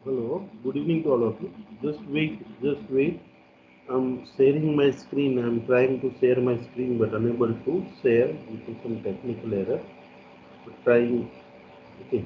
Hello, good evening to all of you. Just wait, just wait. I'm sharing my screen. I'm trying to share my screen but unable to share due to some technical error. Trying. Okay.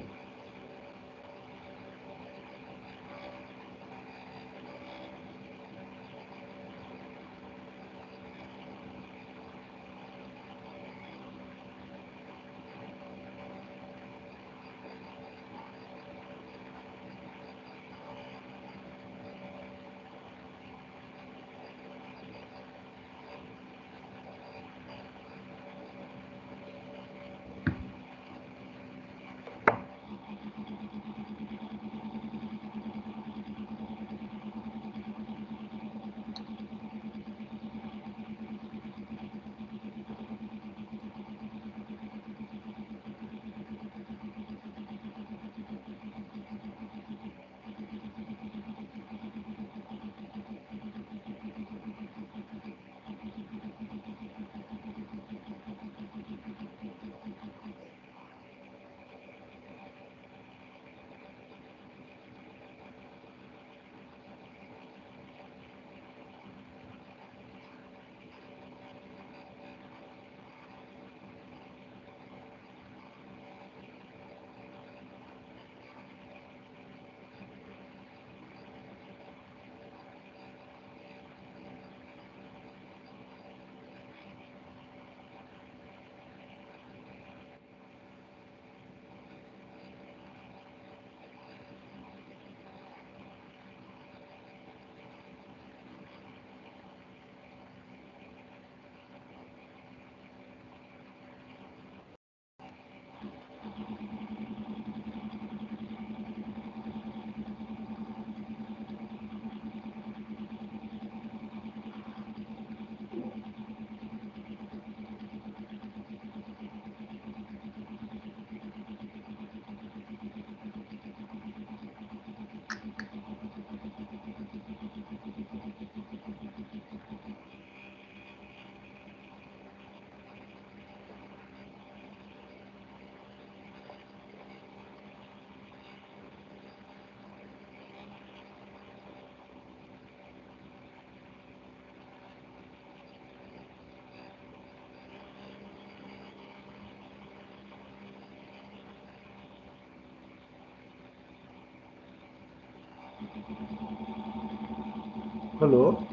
Hello.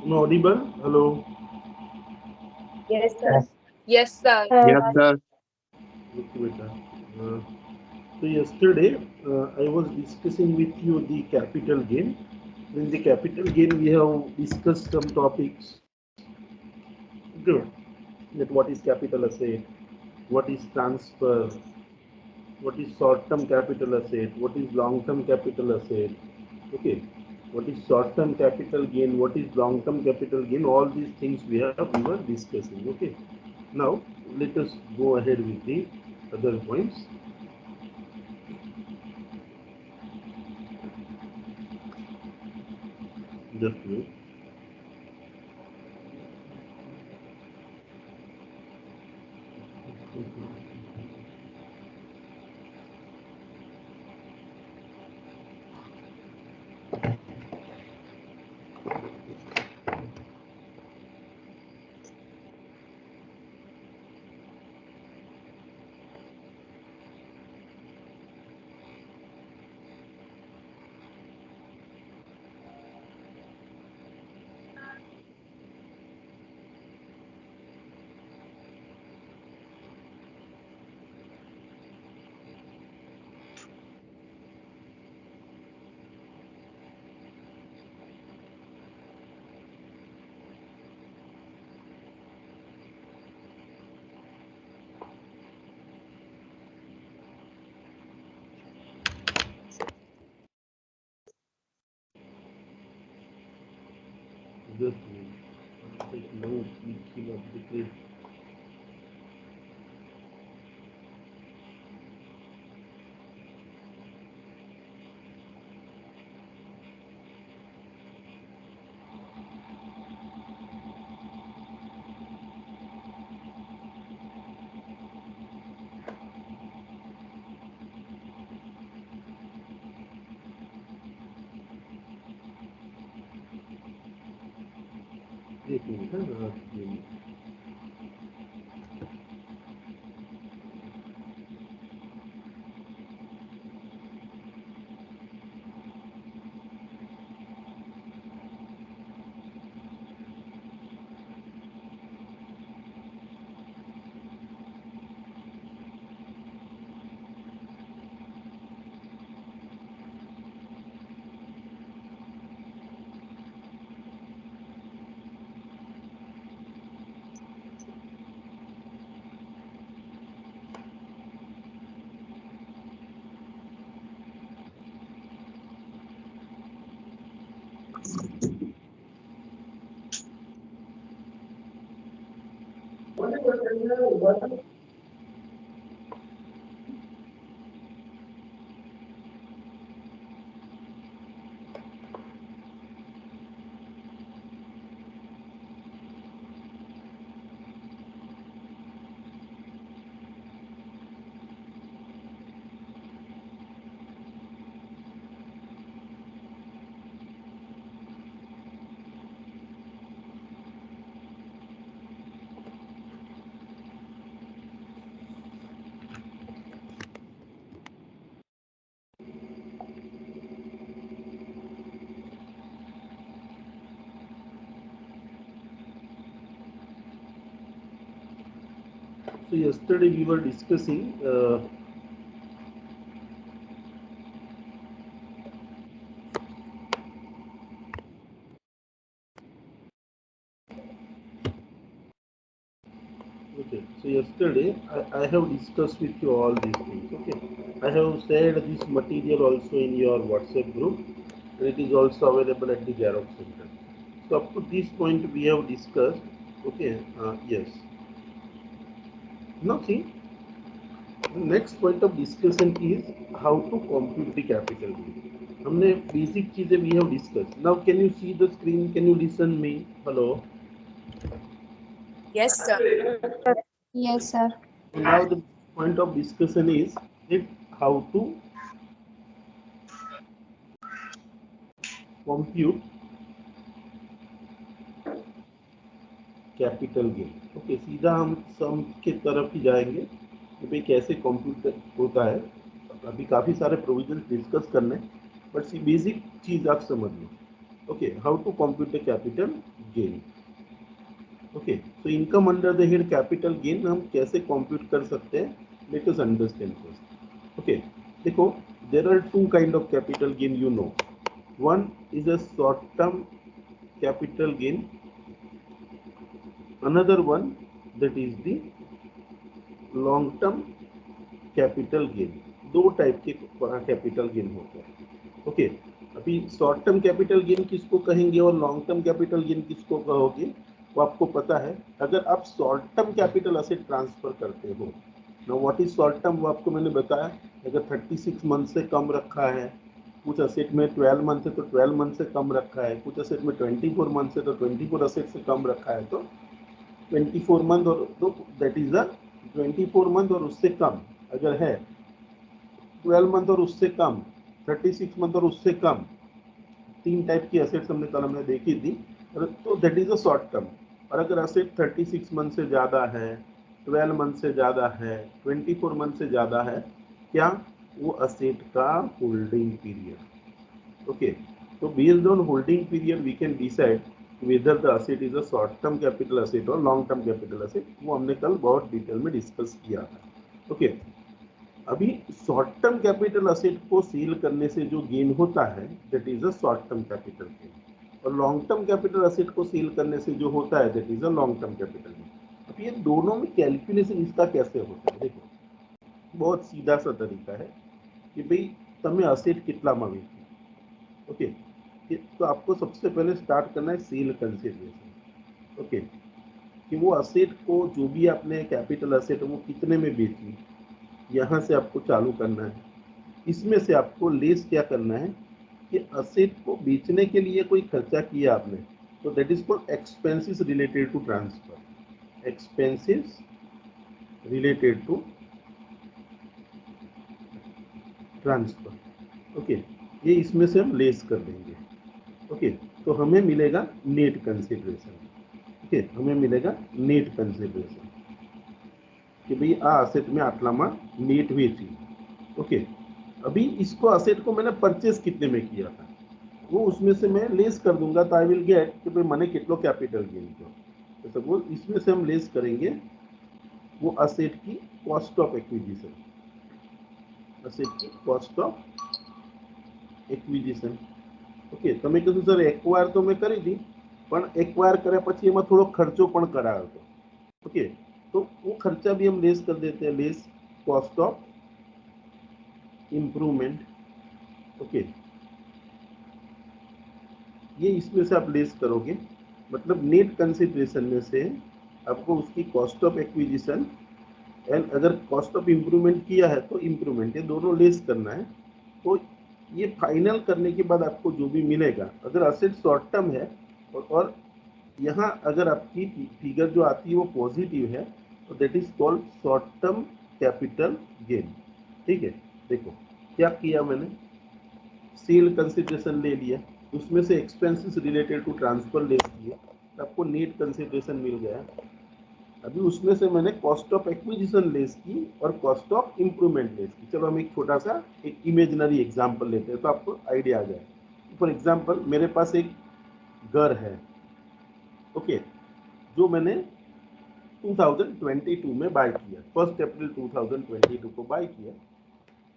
No audible. Hello. Yes, sir. Yes, sir. Yes, sir. Okay, beta. Uh, so yesterday I was discussing with you the capital gain. In the capital gain, we have discussed some topics. Good. That what is capital asset, what is transfer, what is short-term capital asset, what is long-term capital asset, okay, what is short-term capital gain, what is long-term capital gain, all these things we were discussing, okay. Now let us go ahead with the other points. Just wait. Just wait. Take note each of the place. एक minute है। So yesterday we were discussing okay. So yesterday I have discussed with you all these things. Okay, I have shared this material also in your WhatsApp group, and it is also available at the Xerox Center. So up to this point we have discussed. Okay, yes. Now see, the next point of discussion is how to compute the capital gain. हमने basic चीजें we have discussed. Now can you see the screen? Can you listen me? Hello. Yes, sir. Yes, sir. So now the point of discussion is it how to compute capital gain. Okay, सीधा हम सम के तरफ ही जाएंगे कि भाई कैसे compute होता है. अभी काफ़ी सारे प्रोविजन डिस्कस करने, बट सी बेसिक चीज़ आप समझ लो. Okay, how to compute the capital gain. Okay, so income under the head capital gain हम कैसे कंप्यूट कर सकते हैं, let us understand first. Okay, देखो, there are two kind of capital gain, you know. One is a short term capital gain, another one that is the long term capital gain. दो type के capital gain होते हैं. Okay, अभी short term capital gain किसको कहेंगे और long term capital gain किसको कहोगे, वो आपको पता है. अगर आप short term capital asset transfer करते हो, ना व्हाट इज शॉर्ट टर्म, वो आपको मैंने बताया. अगर 36 मंथ से कम रखा है, कुछ असेट में 12 मंथ है तो 12 मंथ से कम रखा है, कुछ असेट में 24 मंथ से तो 24 असेट से कम रखा है, तो 24 मंथ और तो दैट इज द 24 मंथ और उससे कम अगर है, 12 मंथ और उससे कम, 36 मंथ और उससे कम, तीन टाइप की असेट्स हमने देखी थी, तो that is a short term. और अगर असेट 36 मंथ से ज़्यादा है, 12 मंथ से ज़्यादा है, 24 मंथ से ज़्यादा है, क्या वो असेट का holding period. Okay, so based on holding period we can decide whether the asset is a short term capital asset or long term capital asset. वो हमने कल बहुत डिटेल में डिस्कस किया था. ओके, अभी शॉर्ट टर्म कैपिटल असेट को cell करने से जो गेन होता है that is a short term capital gain, और लॉन्ग टर्म कैपिटल असेट को सेल करने से जो होता है that is a long term capital gain. अब ये दोनों में कैलकुलेशन इसका कैसे होता है, देखो, बहुत सीधा सा तरीका है कि भाई તમે असेट કેટલામાં વેચી. ओके, तो आपको सबसे पहले स्टार्ट करना है सेल कंसिडरेशन. ओके, कि वो असेट को जो भी आपने कैपिटल असेट है वो कितने में बेची, यहाँ से आपको चालू करना है. इसमें से आपको लेस क्या करना है कि असेट को बेचने के लिए कोई खर्चा किया आपने, तो that is called expenses related to transfer. Expenses related to transfer. Okay, ये इसमें से हम लेस कर देंगे. ओके, तो हमें मिलेगा नेट कंसिडरेशन. ओके, हमें मिलेगा नेट कंसिडरेशन कि भाई आ असेट में आटलामा नेट वेची। ओके, अभी इसको असेट को मैंने परचेस कितने में किया था वो उसमें से मैं लेस कर दूंगा, तो आई विल गेट कि भाई मैंने कितना कैपिटल गेन किया। तो सपोज इसमें से हम लेस करेंगे वो असेट की कॉस्ट ऑफ एक्विजिशन, असेट की कॉस्ट ऑफ एक्विजिशन। ઓકે, તમે કીધું સર એક્વાયર તો મેં કરી દી, પણ એક્વાયર કર્યા પછી એમાં થોડો ખર્ચો પણ કરાયો હતો। ઓકે, तो वो खर्चा भी हम लेस कर देते हैं, less cost of improvement. Okay, ये इसमें से आप लेस करोगे, मतलब नेट कंसिडरेशन में से आपको उसकी कॉस्ट ऑफ एक्विजिशन एंड अगर कॉस्ट ऑफ इम्प्रूवमेंट किया है तो इम्प्रूवमेंट, ये दोनों लेस करना है। तो ये फाइनल करने के बाद आपको जो भी मिलेगा, अगर असेट शॉर्ट टर्म है और यहाँ अगर आपकी फिगर जो आती है वो पॉजिटिव है, तो that is called short term capital gain. ठीक है, देखो क्या किया मैंने, सेल कंसिडरेशन ले लिया, उसमें से expenses related to transfer less किया, तो आपको नेट कंसिडरेशन मिल गया। अभी उसमें से मैंने कॉस्ट ऑफ एक्विजिशन लेस की और कॉस्ट ऑफ इम्प्रूवमेंट लेस की। चलो हम एक छोटा सा एक इमेजिनरी एग्जांपल लेते हैं तो आपको आइडिया आ जाए। फॉर एग्जांपल मेरे पास एक घर है, ओके, जो मैंने 2022 में बाय किया, 1 अप्रैल 2022 को बाय किया,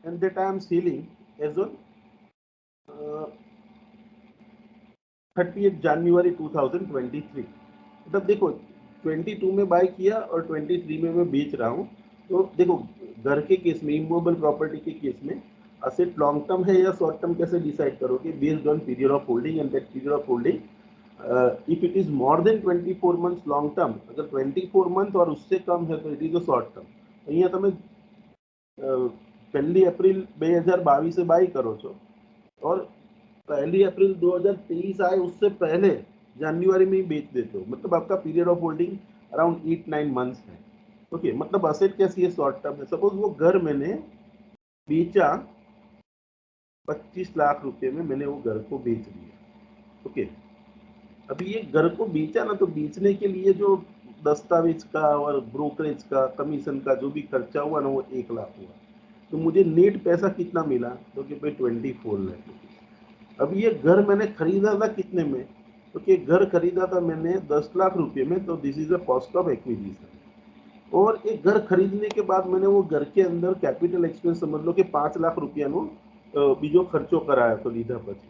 and that I am selling as on 30 January 2023। मतलब देखो 22 में बाय किया और 23 में मैं बेच रहा हूँ। तो देखो घर के केस में, इमूवेबल प्रॉपर्टी के केस में असेट लॉन्ग टर्म है या शॉर्ट टर्म कैसे डिसाइड करोगे, based on period of holding, and that period of holding if it is more than 24 months long term, अगर 24 मंथ और उससे कम है तो it is a short term. અહીંયા તમે 1 એપ્રિલ 2022 બાય કરો છો और 1 अप्रैल 2023 आए उससे पहले जनवरी में ही बेच देते हो, मतलब आपका period of holding around 8-9 months है। ओके, मतलब असेट कैसी है, शॉर्ट टर्म है। सपोज वो घर मैंने बेचा 25 लाख रुपए में, मैंने वो घर को बेच दिया। ओके, अभी ये घर को बेचा ना, तो बेचने के लिए जो दस्तावेज का और ब्रोकरेज का कमीशन का जो भी खर्चा हुआ ना वो 1 लाख हुआ। तो मुझे नेट पैसा कितना मिला, तो कि भाई 24 लाख। अब ये घर मैंने खरीदा था कितने में, तो कि घर खरीदा था मैंने 10 लाख रुपए में, तो this is a cost of acquisition. और एक घर खरीदने के बाद मैंने वो घर के अंदर कैपिटल एक्सपेंस समझ लो कि 5 लाख रुपया नो बीजो खर्चो कराया तो लीधा पछी,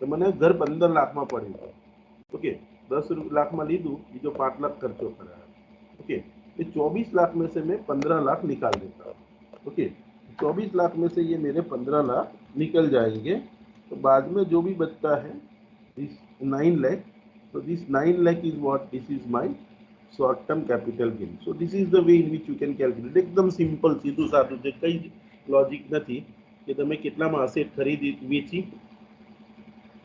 तो मैंने घर 15 लाख में पड़ी था। ओके, 10 लाख में लीधु, बीजो 5 लाख खर्चो कराया। ओके, ये 24 लाख में से मैं 15 लाख निकाल देता हूँ। ओके, 24 लाख में से ये मेरे 15 लाख निकल जाएंगे, तो बाद में जो भी बचता है this 9 lakh, so this 9 lakh is what, this is my short term capital gain. So this is the way in which you can calculate. एकदम સિમ્પલ સીધું સાધું છે, કઈ લોજિક નથી કે તમે કેટલામાં અસેટ ખરીદી વેચી,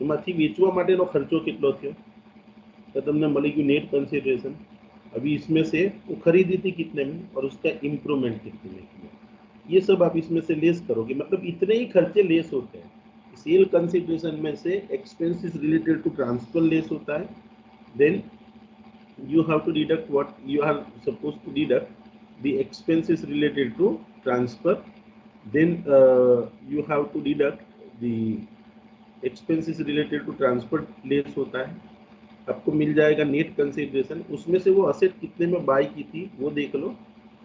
એમાંથી વેચવા માટેનો ખર્ચો કેટલો થયો, तो तुमने मली की नेट कंसिडरेशन। अभी इसमें से वो खरीदी थी कितने में और उसका इम्प्रूवमेंट कितने में किया, ये सब आप इसमें से लेस करोगे, मतलब इतने ही खर्चे लेस होते हैं। सेल कंसिडरेशन में से expenses related to transfer less होता है, then you have to deduct what you are supposed to deduct the expenses related to transfer, then you have to deduct the expenses related to transfer less होता है, आपको मिल जाएगा net consideration. उसमें से वो asset कितने में बाय की थी वो देख लो,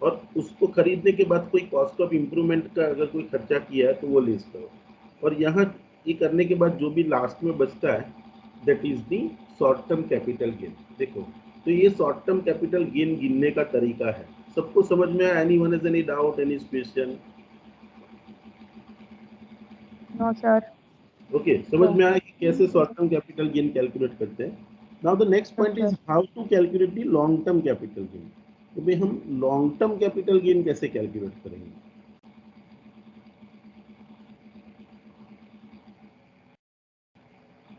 और उसको खरीदने के बाद कोई कॉस्ट ऑफ इम्प्रूवमेंट का अगर कोई खर्चा किया है तो वो लेस करो, और यहाँ ये करने के बाद जो भी लास्ट में बचता है that is the short term capital gain. देखो, तो ये शॉर्ट टर्म कैपिटल गेन गिनने का तरीका है। सबको समझ में आया? Anyone has any doubt, any question? No sir. Okay, समझ में आया कि कैसे short term capital gain calculate करते हैं। Now the next point is how to calculate the long term capital gain. तो भाई हम लॉन्ग टर्म कैपिटल गेन कैसे कैलकुलेट करेंगे?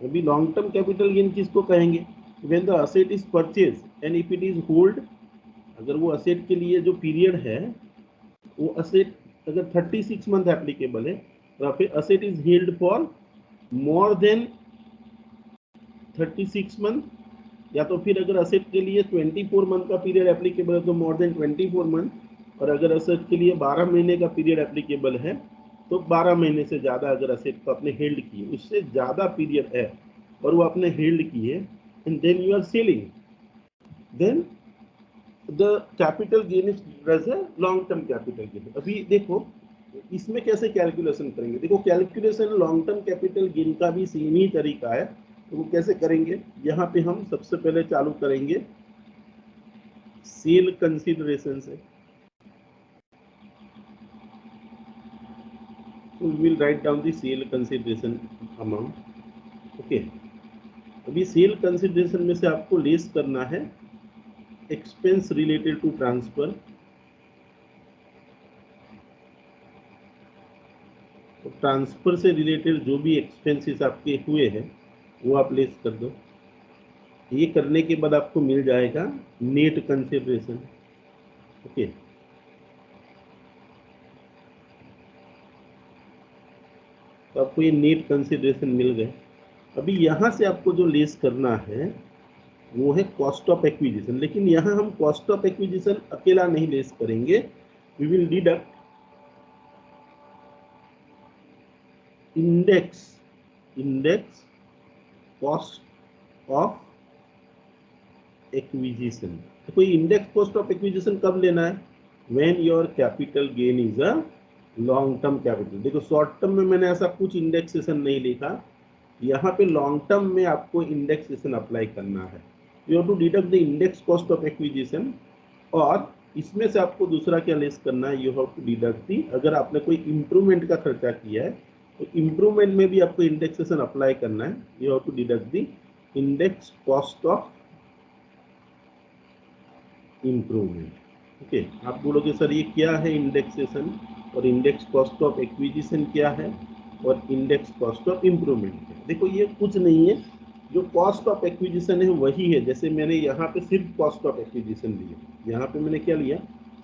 अभी लॉन्ग टर्म कैपिटल गेन किसको कहेंगे? When the asset is purchase and if it is hold, अगर वो असेट के लिए जो पीरियड है वो असेट अगर 36 मंथ एप्लीकेबल है, तो फिर asset is held for more than 36 month या तो फिर अगर असेट के लिए 24 मंथ का पीरियड एप्लीकेबल है तो मोर देन 24 मंथ, और अगर असेट के लिए 12 महीने का पीरियड एप्लीकेबल है तो 12 महीने से ज़्यादा अगर असेट को आपने हेल्ड किए, उससे ज़्यादा पीरियड है और वो आपने हेल्ड किए and then you are selling, then the capital gain is as a long term capital gain. अभी देखो इसमें कैसे कैलकुलेशन करेंगे, देखो calculation long term capital gain का भी सेम ही तरीका है। तो वो कैसे करेंगे, यहाँ पे हम सबसे पहले चालू करेंगे सेल कंसीडरेशन से। So we will write down the sale consideration amount. Okay. अभी सेल कंसिडरेशन में से आपको लेस करना है एक्सपेंस रिलेटेड टू ट्रांसफर। तो ट्रांसफर से रिलेटेड जो भी एक्सपेंसेस आपके हुए हैं वो आप लेस कर दो। ये करने के बाद आपको मिल जाएगा नेट कंसिडरेशन। ओके, तो आपको ये नेट कंसिडरेशन मिल गए। अभी यहाँ से आपको जो लेस करना है वो है कॉस्ट ऑफ एक्विजिशन, लेकिन यहाँ हम कॉस्ट ऑफ एक्विजिशन अकेला नहीं लेस करेंगे, we will deduct index cost of acquisition. तो इंडेक्स कॉस्ट ऑफ एक्विजिशन कब लेना है, when your capital gain is a long term capital. देखो शॉर्ट टर्म में मैंने ऐसा कुछ इंडेक्सेशन नहीं लिखा, यहाँ पे लॉन्ग टर्म में आपको इंडेक्सेशन अप्लाई करना है। You have to deduct the index cost of acquisition, और इसमें से आपको दूसरा क्या लेस करना है, you have to deduct the, अगर आपने कोई इंप्रूवमेंट का खर्चा किया है तो इंप्रूवमेंट में भी आपको इंडेक्सेशन अप्लाई करना है। You have to deduct the index cost of improvement. Okay, आप बोलोगे सर ये क्या है इंडेक्सेशन, और इंडेक्स कॉस्ट ऑफ एक्विजिशन क्या है, और इंडेक्स कॉस्ट ऑफ इंप्रूवमेंट क्या है। देखो ये कुछ नहीं है, जो कॉस्ट ऑफ एक्विजिशन है वही है। जैसे मैंने यहाँ पे सिर्फ कॉस्ट ऑफ एक्विजिशन लिया, यहाँ पे मैंने क्या लिया,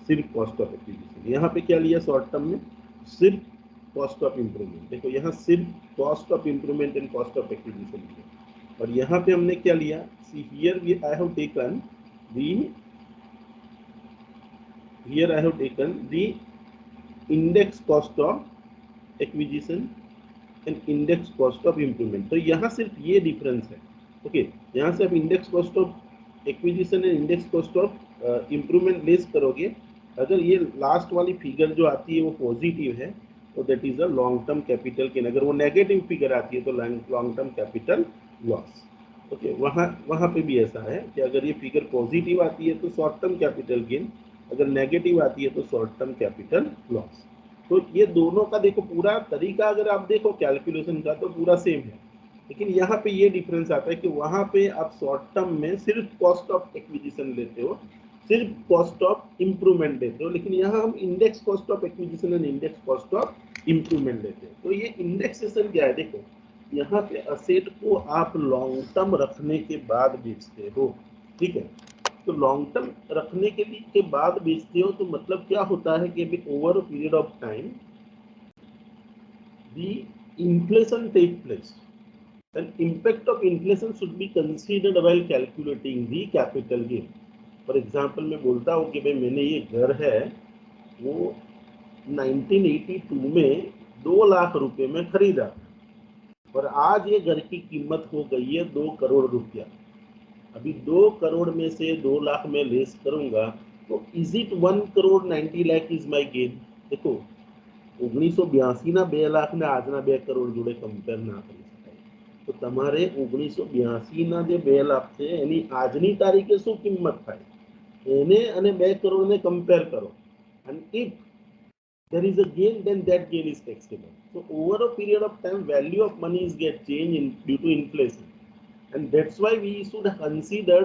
सिर्फ कॉस्ट ऑफ एक्विजिशन। यहाँ पे क्या लिया शॉर्ट टर्म में, सिर्फ कॉस्ट ऑफ इंप्रूवमेंट। देखो यहाँ सिर्फ cost of improvement and cost of acquisition लिया, और यहाँ पे हमने क्या लिया, सी here I have taken the, here I have taken the index cost of acquisition and index cost of improvement। तो यहाँ सिर्फ ये डिफरेंस है। ओके, यहाँ से आप index cost of acquisition and index cost of improvement less करोगे, अगर ये लास्ट वाली फिगर जो आती है वो पॉजिटिव है तो that is a long term capital gain, अगर वो नेगेटिव फिगर आती है तो long term capital loss. Okay, वहाँ पे भी ऐसा है कि अगर ये फिगर पॉजिटिव आती है तो शॉर्ट टर्म कैपिटल गेन, अगर नेगेटिव आती है तो शॉर्ट टर्म कैपिटल लॉस। तो ये दोनों का देखो पूरा तरीका अगर आप देखो कैलकुलेशन का तो पूरा सेम है, लेकिन यहाँ पे ये डिफरेंस आता है कि वहाँ पे आप शॉर्ट टर्म में सिर्फ कॉस्ट ऑफ एक्विजिशन लेते हो, सिर्फ कॉस्ट ऑफ इंप्रूवमेंट लेते हो, लेकिन यहाँ हम index cost of acquisition and index cost of improvement लेते हैं। तो ये इंडेक्सेशन क्या है, देखो यहाँ पे असेट को आप लॉन्ग टर्म रखने के बाद बेचते हो, ठीक है। तो लॉन्ग टर्म रखने के बाद बेचते हो तो मतलब क्या होता है कि over a period of time the inflation take place and impact of inflation should be considered while calculating the capital gain। For example मैं बोलता हूँ कि भाई मैंने ये घर है वो 1982 में 2 लाख रुपए में खरीदा और आज ये घर की कीमत हो गई है 2 करोड़ रुपया। अभी 2 करोड़ में से 2 लाख में लेस करूंगा तो is it 1 crore 90 lakh is my gain. देखो 1982 ના 2 લાખ ને આજના 2 કરોડ જોડે કમ્પેર ના કરી શકાય। તો તમારે 1982 ના જે 2 લાખ છે એની આજની તારીખે શું કિંમત થાય એને અને 2 કરોડ ને કમ્પેર કરો, and if there is a gain then that gain is taxable। so over a period of time value of money is get changed due to inflation, and that's why we should consider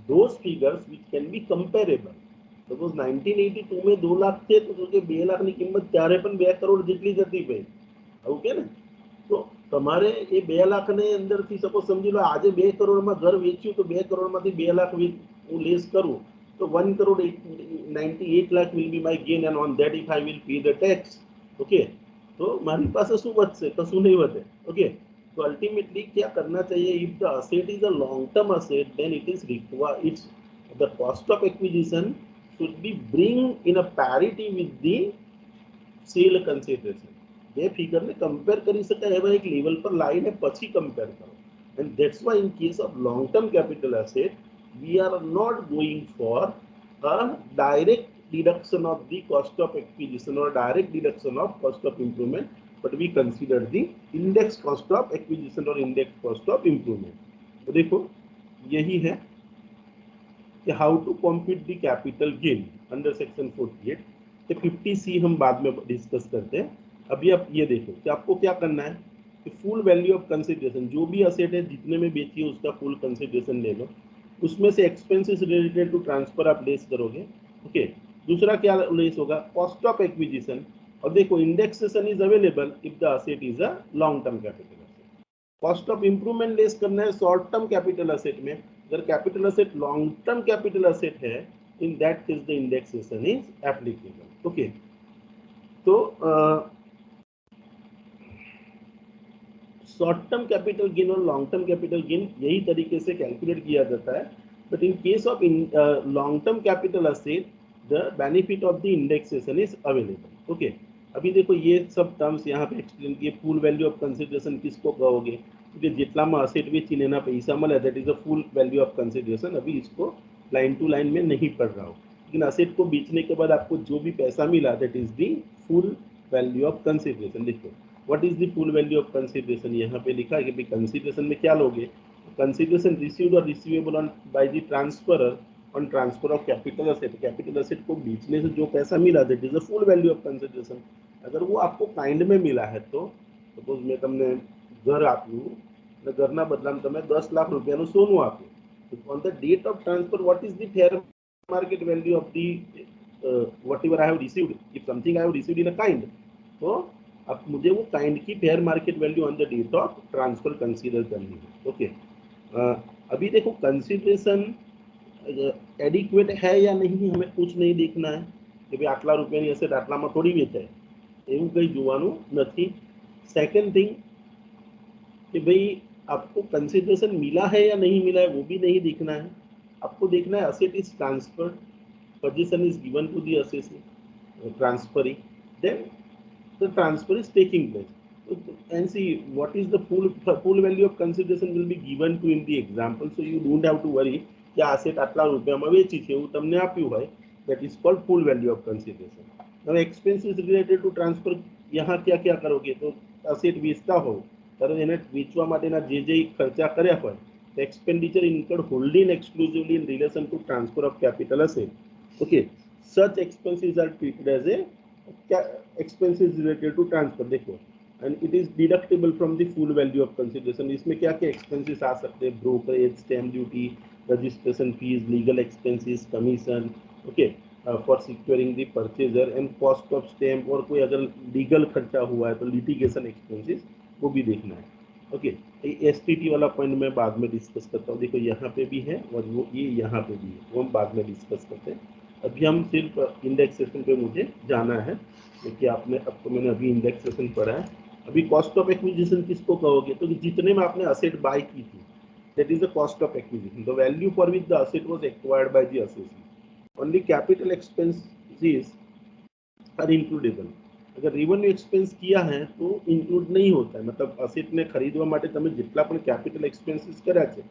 those figures which can be comparable। Suppose 1982 में 2 लाख थे तो કે 2 લાખની કિંમત ત્યારે પણ 2 કરોડ જેટલી જ હતી ભાઈ, આવું કે ને। તો તમારે એ 2 લાખને અંદરથી સપોઝ સમજી લો આજે 2 કરોડમાં ઘર વેચ્યું તો 2 કરોડમાંથી 2 લાખ હું લેસ કરું તો 1 crore 98 lakh will be my gain, and on that if I will pay the tax, okay, તો મારી પાસે શું વધશે, કશું નહીં વધે। ઓકે, तो अल्टीमेटली क्या करना चाहिए, if the asset is a long term asset then it is require it's the cost of acquisition should be bring in a parity with the sale consideration. બે ફિગરને કમ્પેર કરી શકાય એવા એક લેવલ પર લાવીને પછી કમ્પેર કરો. And that's why in case of long term capital asset we are not going for a direct deduction of the cost of acquisition or direct deduction of cost of improvement, but we consider the index cost of acquisition or index cost of improvement. तो देखो यही है कि how to compute the capital gain under section 48. तो 50C हम बाद में discuss करते हैं. अभी आप ये देखो कि आपको क्या करना है कि फुल वैल्यू ऑफ कंसिडरेशन, जो भी असेट है जितने में बेची है उसका फुल कंसिडरेशन ले लो, उसमें से एक्सपेंसेस रिलेटेड टू ट्रांसफर आप लेस करोगे. ओके, दूसरा क्या लेस होगा, कॉस्ट ऑफ एक्विजिशन. और देखो indexation is available if the asset is a long term capital asset. Cost of improvement less करना है शॉर्ट टर्म कैपिटल असेट में. अगर capital asset long term capital asset है, in that case the indexation is applicable. Okay, तो short term capital gain और long term capital gain यही तरीके से कैलकुलेट किया जाता है. But in case of long term capital asset the benefit of the indexation is available. Okay, अभी देखो ये सब टर्म्स यहाँ पे एक्सप्लेन किए. फुल वैल्यू ऑफ कंसिडरेशन किसको कहोगे, क्योंकि जितलाમાં असेट बेची लेना पैसा મળે that is a full value of consideration. अभी इसको लाइन टू लाइन में नहीं पढ़ रहा हूँ, लेकिन असेट को बेचने के बाद आपको जो भी पैसा मिला that is the full value of consideration. देखो what is the full value of consideration, यहाँ पे लिखा है कि भाई कंसिडरेशन में क्या लोगे, कंसिडरेशन रिसीव्ड और receivable on by the transferor on transfer of capital asset. Capital asset को बेचने से जो पैसा मिला that is the full value of consideration. अगर वो आपको काइंड में मिला है तो सपोज मैं તમને ઘર આપ્યું અને ઘરના બદલામાં તમે 10 લાખ રૂપિયાનું સોનું આપ્યું, on the date of transfer what is the fair market value of the whatever I have received. If something I have received in a kind, तो अब मुझे वो काइंड की fair market value on the date of transfer consider करनी है. Okay, अभी देखो consideration adequate है या नहीं हमें कुछ नहीं देखना है कि भाई આટલા રૂપિયાની અસેટ આટલામાં થોડી વેચાય, એવું કંઈ જોવાનું નથી. सेकेंड थिंग कि भाई आपको कंसिडरेशन मिला है या नहीं मिला है वो भी नहीं देखना है. आपको देखना है asset is transferred, position is given to the asset transferring, then the transfer is taking place. And see what is the full value of consideration will be given to in the example, so you don't have to worry कि asset આટલા રૂપિયામાં વેચી છે એવું તમને આપ્યું હોય, that is called full value of consideration. Now expenses related to transfer, यहाँ क्या क्या करोगे, तो asset વેચતા हो ત્યારે એને વેચવા માટેના જે જે ખર્ચા કર્યા હોય, the expenditure incurred wholly and exclusively in relation to transfer of capital asset. Okay, such expenses are treated as a expenses related to transfer. देखो and it is deductible from the full value of consideration. इसमें क्या क्या expenses आ सकते हैं, brokerage, stamp duty, registration fees, legal expenses, commission, okay, for securing the purchaser and cost of stamp. और कोई अगर legal खर्चा हुआ है तो litigation expenses वो भी देखना है. ओके, STT वाला पॉइंट मैं बाद में डिस्कस करता हूँ. देखो यहाँ पे भी है और वो ये यहाँ पे भी है, वो हम बाद में डिस्कस करते हैं. अभी हम सिर्फ इंडेक्सेशन पे मुझे जाना है, क्योंकि आपने अब तो मैंने अभी इंडेक्सेशन पढ़ा है. अभी कॉस्ट ऑफ एक्विजिशन किसको कहोगे, तो जितने में आपने असेट बाय की थी that is the cost of acquisition, the value for which the asset was acquired by the assessee. Only capital expenses are includable. अगर रेवेन्यू एक्सपेंस किया है तो इंक्लूड नहीं होता है. मतलब असेट ने खरीदवा માટે તમે જેટલા પણ કેપિટલ એક્સપેન્સીસ કર્યા છે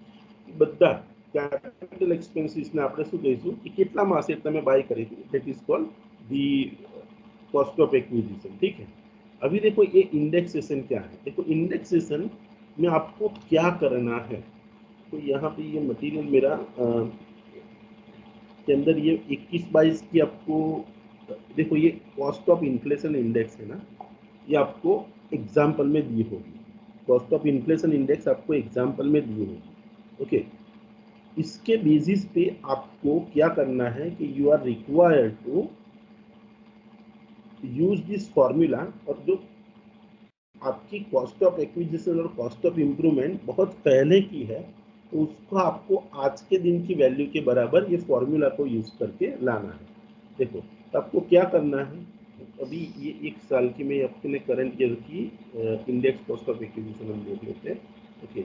એ બધા कैपिटल एक्सपेंसेस ने આપણે શું કહીશું કે કેટલામાં અસેટ તમે બાય કરી હતી, that is called the cost of acquisition. ठीक है, अभी देखो ये इंडेक्सेशन क्या है. देखो इंडेक्सेशन में आपको क्या करना है, तो यहाँ पे ये मटेरियल मेरा के अंदर ये 21-22 की आपको देखो ये कॉस्ट ऑफ इन्फ्लेशन इंडेक्स है ना, ये आपको एग्जाम्पल में दी होगी. कॉस्ट ऑफ इन्फ्लेशन इंडेक्स आपको एग्जाम्पल में दी होगी. ओके, इसके बेसिस पे आपको क्या करना है कि you are required to use this formula. और जो आपकी कॉस्ट ऑफ एक्विजिशन और कॉस्ट ऑफ इम्प्रूवमेंट बहुत पहले की है तो उसको आपको आज के दिन की वैल्यू के बराबर ये फॉर्मूला को यूज करके लाना है. देखो तो आपको क्या करना है, अभी ये एक साल की मैं अपने करंट ईयर की इंडेक्स कॉस्ट ऑफ एक्विजिशन हम देख लेते हैं। ओके,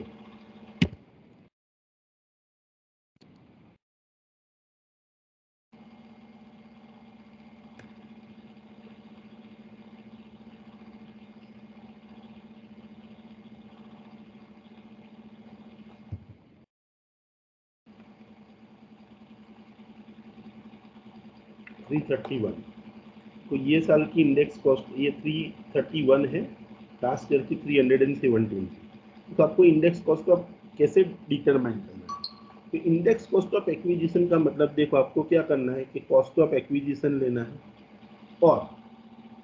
$331। तो ये साल की इंडेक्स कॉस्ट ये 331 है, लास्ट ईयर की 317 थी। तो आपको इंडेक्स कॉस्ट को कैसे डिटरमाइन करना है? तो इंडेक्स कॉस्ट ऑफ एक्विजिशन का मतलब देखो, आपको क्या करना है कि कॉस्ट ऑफ एक्विजिशन लेना है और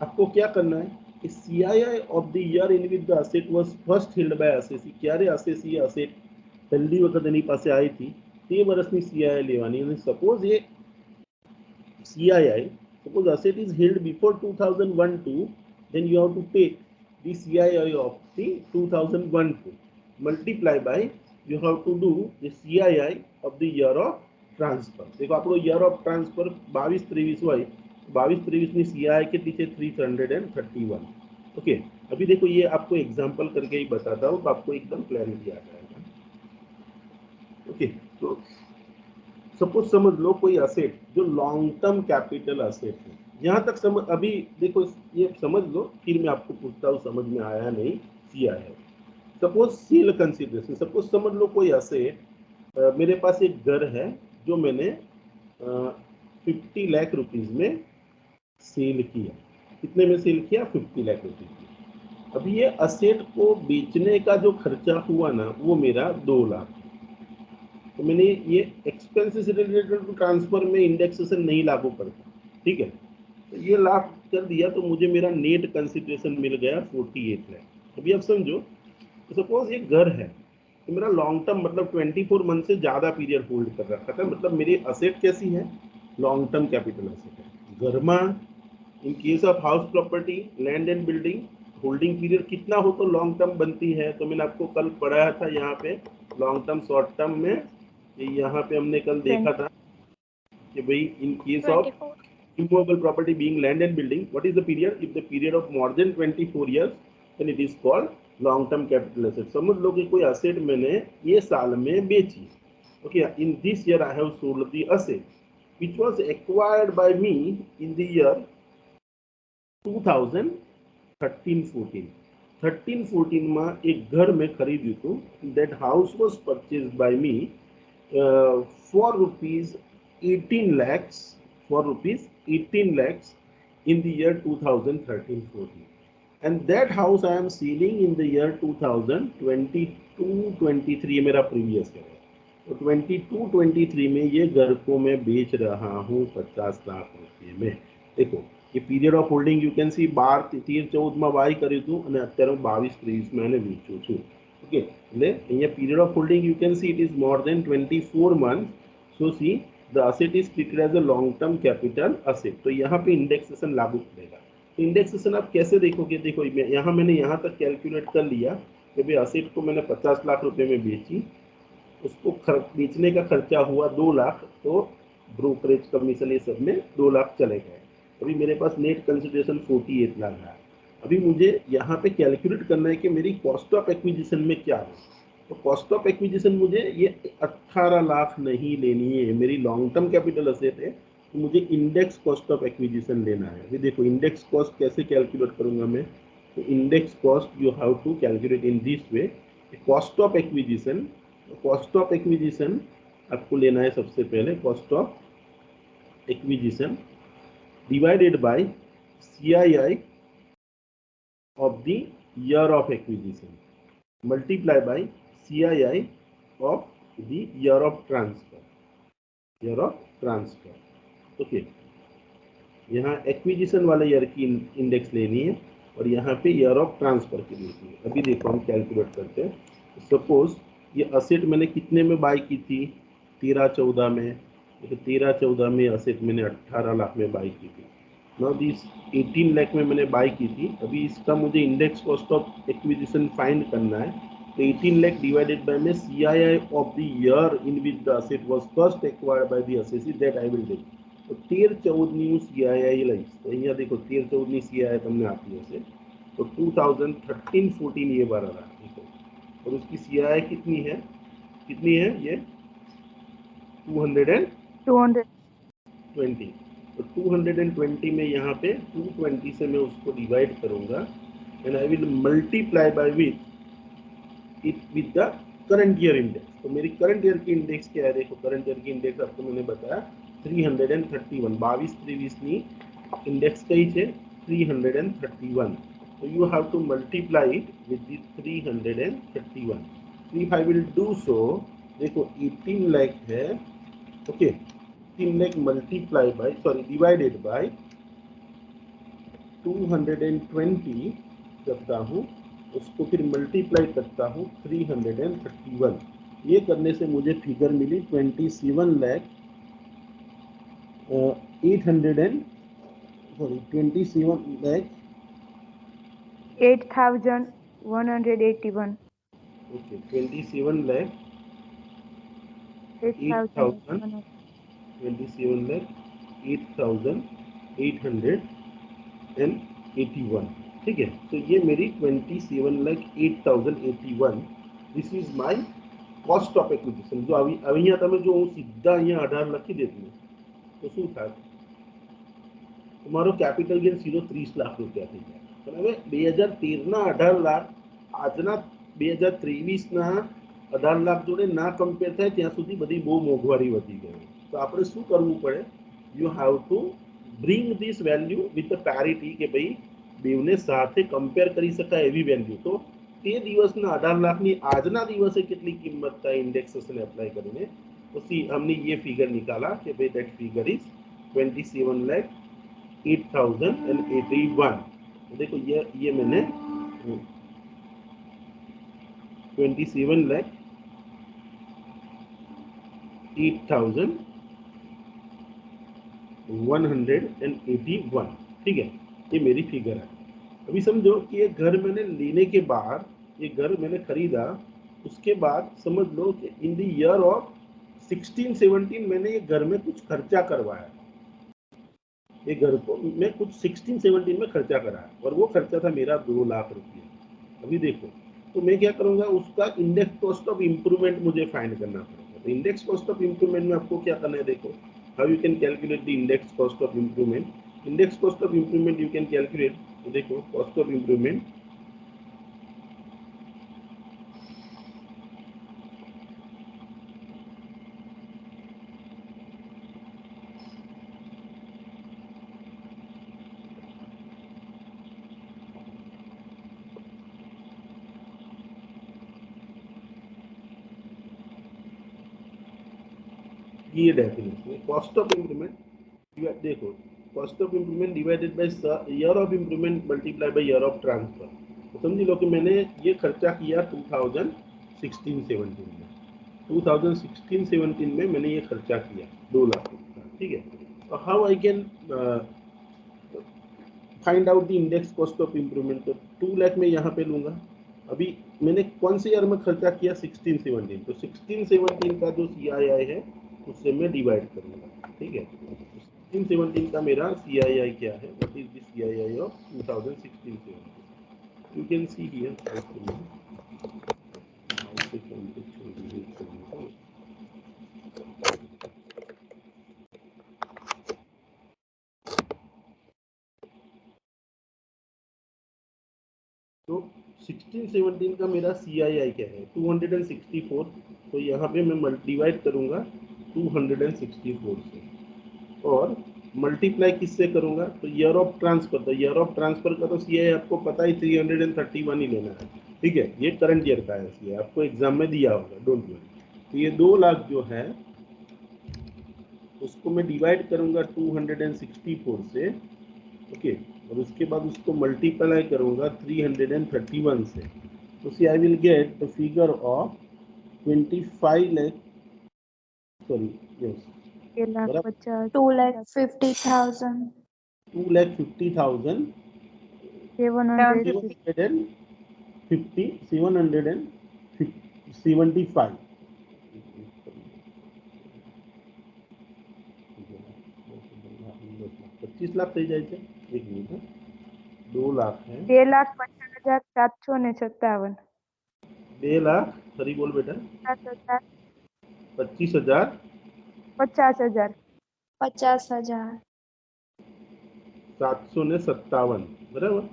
आपको क्या करना है कि CII of the year in which the asset was first held by assessee. ક્યારે અસેસી અસેટ પહેલી વખત એની પાસે આવી હતી તે વર્ષની CII લેવાની, અને suppose A CII, suppose asset is held before 2001-2, then you have to take the CII of the 2001-2 multiply by, you have to do the CII of the year of transfer। देखो આપણો year of transfer 22-23 હોય, 22-23 ની CII કેટલી છે? 331। Okay, अभी देखो ये आपको एग्जांपल करके ही बताता हूँ तो आपको एकदम क्लैरिटी आ जाएगा। ओके, तो सपोज समझ लो कोई असेट जो लॉन्ग टर्म कैपिटल असेट है, यहाँ तक समझ, अभी देखो ये समझ लो, फिर मैं आपको पूछता हूँ समझ में आया नहीं किया है। सपोज सेल कंसिडरेशन, सपोज समझ लो कोई असेट, मेरे पास एक घर है जो मैंने 50 लाख रुपीज में सेल किया। कितने में सेल किया? 50 लाख रुपीज में। अभी ये असेट को बेचने का जो खर्चा हुआ ना, वो मेरा 2 लाख। तो मैंने ये एक्सपेंसेस रिलेटेड टू ट्रांसफर में इंडेक्सेशन नहीं लागू करता, ठीक है। तो ये लाख कर दिया तो मुझे मेरा नेट कंसिडरेशन मिल गया 48 लाख। अभी आप समझो, तो सपोज ये घर है तो मेरा लॉन्ग टर्म मतलब 24 मंथ से ज़्यादा पीरियड होल्ड कर रखा था, मतलब मेरी असेट कैसी है? लॉन्ग टर्म कैपिटल असेट है। घर में इन case of house property, land and building, holding period कितना हो तो लॉन्ग टर्म बनती है। तो मैंने आपको कल पढ़ाया था यहाँ पे लॉन्ग टर्म शॉर्ट टर्म में, यहाँ पे हमने कल देखा था कि भाई इन case of 24. immovable property being land and building, what is the period? If the period of more than 24 years, then it is called long term capital asset। समझ लो कि कोई असेट मैंने ये साल में बेची। Okay, in this year I have sold the asset which was acquired by me in the year 2013-14। 13-14 में एक घर में खरीद्યું હતું। that house was purchased by me for rupees 18 lakhs, for rupees 18 lakhs in the year 2013-14, and that house I am selling in the year 2022-23। मेरा previous है, तो 22-23 में ये घर को मैं बेच रहा हूँ 50 लाख रुपये में। देखो ये period of holding you can सी 12-13-14 में બાય કર્યું હતું અને અત્યારે 22-23 માં એને વેચું છું। ઓકે, એટલે અહીંયા period of holding you can see it is more than 24 month. So see the asset is treated as a long term capital asset. तो यहाँ पे इंडेक्सेशन लागू पड़ेगा। तो इंडेक्सेशन आप कैसे देखोगे? देखो यहाँ मैंने यहाँ तक कैलकुलेट कर लिया कि भाई असेट को मैंने 50 लाख रुपए में बेची, उसको बेचने का खर्चा हुआ 2 लाख, तो ब्रोकरेज कमीशन ये सब में 2 लाख चले गए। अभी मेरे पास नेट कंसिडरेशन 48 लाख है। अभी मुझे यहाँ पे कैलकुलेट करना है कि मेरी कॉस्ट ऑफ एक्विजिशन में क्या है। तो कॉस्ट ऑफ एक्विजिशन मुझे ये 18 लाख नहीं लेनी है, मेरी लॉन्ग टर्म कैपिटल असेट है, तो मुझे इंडेक्स कॉस्ट ऑफ एक्विजिशन लेना है। अभी देखो इंडेक्स कॉस्ट कैसे कैलकुलेट करूंगा मैं? तो index cost you have to calculate in this way. Cost of acquisition, cost of acquisition आपको लेना है सबसे पहले cost of acquisition divided by CII of the year of acquisition multiply by CII of the year of transfer, year of transfer। Okay, यहाँ acquisition वाले year की index लेनी है और यहाँ पे ईयर ऑफ ट्रांसफर की लेनी है। अभी देखो हम कैलकुलेट करते हैं। सपोज ये असेट मैंने कितने में बाय की थी? 13-14 में। तो 13-14 में असेट मैंने 18 लाख में बाय की थी। नाउ दिस 18 लाख में मैंने बाय की थी। अभी इसका मुझे index cost of acquisition find करना है। तो 18 लाख डिवाइडेड बाय में CII of the year in which the asset was first acquired by the assessee, that I will take. તો 13-14 CII લઈશ તો અહીંયા देखो 13-14 CII તમને આપી હશે तो 2013-14 ये बार रहा देखो और उसकी CII कितनी है ये 220 तो 220 में यहाँ पे 220 से मैं उसको डिवाइड करूंगा and I will multiply by with it with the current year index तो मेरी करंट ईयर की इंडेक्स क्या है देखो करंट ईयर की इंडेक्स आपको मैंने बताया 331 22-23 ની इंडेक्स कई है 331 so you have to multiply it with the 331 so if I will do so देखो 18 लाख है okay 18 lakh multiply by divided by 220 करता हूँ उसको फिर मल्टीप्लाई करता हूँ 331 ये करने से मुझे फिगर मिली 27 लाख 27 लाख 8,181. ओके 27 लाख 8,000. 27 लाख 8,881 ठीक है तो ये मेरी 27 lakh 8,081 this is my cost of acquisition જો અહીંયા તમે જો હું સીધા અહીંયા 18 લખી દેતું તો શું થાય તમારો કેપિટલ ગેઇન સીધો 30 લાખ રૂપિયા થઈ જાય પણ હવે 2013ના 18 લાખ આજના 2023ના 18 લાખ જોડે ના કમ્પેર થાય ત્યાં સુધી બધી બહુ મોંઘવારી વધી ગઈ તો આપણે શું કરવું પડે you have to bring this value with the parity કે ભાઈ બેવને સાથે કમ્પેર કરી શકાય એવી વેલ્યુ તો તે દિવસના 18 લાખની આજના દિવસે કેટલી કિંમત થાય ઇન્ડેક્સેશન એપ્લાય કરીને તો हमने ये फिगर निकाला कि भाई दैट फिगर इज 27 लाख 8,081 तो देखो ये मैंने 27 लाख 8,181 ठीक है ये मेरी फिगर है अभी समझो कि ये घर मैंने लेने के बाद ये घर मैंने खरीदा उसके बाद समझ लो कि इन द ईयर ऑफ 16-17 मैंने ये घर में कुछ खर्चा करवाया ये घर को मैं कुछ 16-17 में खर्चा कराया और वो खर्चा था मेरा 2 लाख रुपये अभी देखो तो मैं क्या करूंगा उसका इंडेक्स कॉस्ट ऑफ इम्प्रूवमेंट मुझे फाइंड करना पड़ेगा तो इंडेक्स कॉस्ट ऑफ इम्प्रूवमेंट में आपको क्या करना है देखो how you can calculate the index cost of improvement index cost of improvement you can calculate तो देखो कॉस्ट ऑफ इम्प्रूवमेंट ये डेफिनेशन कॉस्ट ऑफ इम्प्रूवमेंट देखो cost of improvement divided by year of improvement multiply by year of transfer तो समझ लो कि मैंने ये खर्चा किया 2016-17 में 2016-17 में मैंने ये खर्चा किया 2 लाख रुपये ठीक है तो how I can find out the index cost of improvement तो 2 लाख में यहाँ पे लूंगा अभी मैंने कौन से ईयर में खर्चा किया 16-17 तो 16-17 का जो CII है उससे मैं डिवाइड करूंगा ठीक है 16-17 का मेरा CII क्या है what is the CII of 2016-17 you can see here तो 16-17 का मेरा CII क्या है 264 तो यहाँ पे मैं डिवाइड करूंगा 264 से और मल्टीप्लाई किससे करूंगा तो ईयर ऑफ ट्रांसफर तो ईयर ऑफ ट्रांसफर का तो CII आपको पता ही 331 ही लेना है ठीक है ये करंट ईयर का है CII आपको एग्जाम में दिया होगा डोंट वरी तो ये 2 लाख जो है उसको मैं डिवाइड करूंगा 264 से ओके और उसके बाद उसको मल्टीप्लाई करूंगा 331 से तो see I will get the figure of 25 lakh sorry yes 2,50,000. 2,50,000 775 25 lakh થઈ જાય છે, એક મિનિટ, 2 લાખ है, 2,50,757. 2 लाख, फरी बोल बेटा, 25,000 50,000. 50,000. 757 बराबर,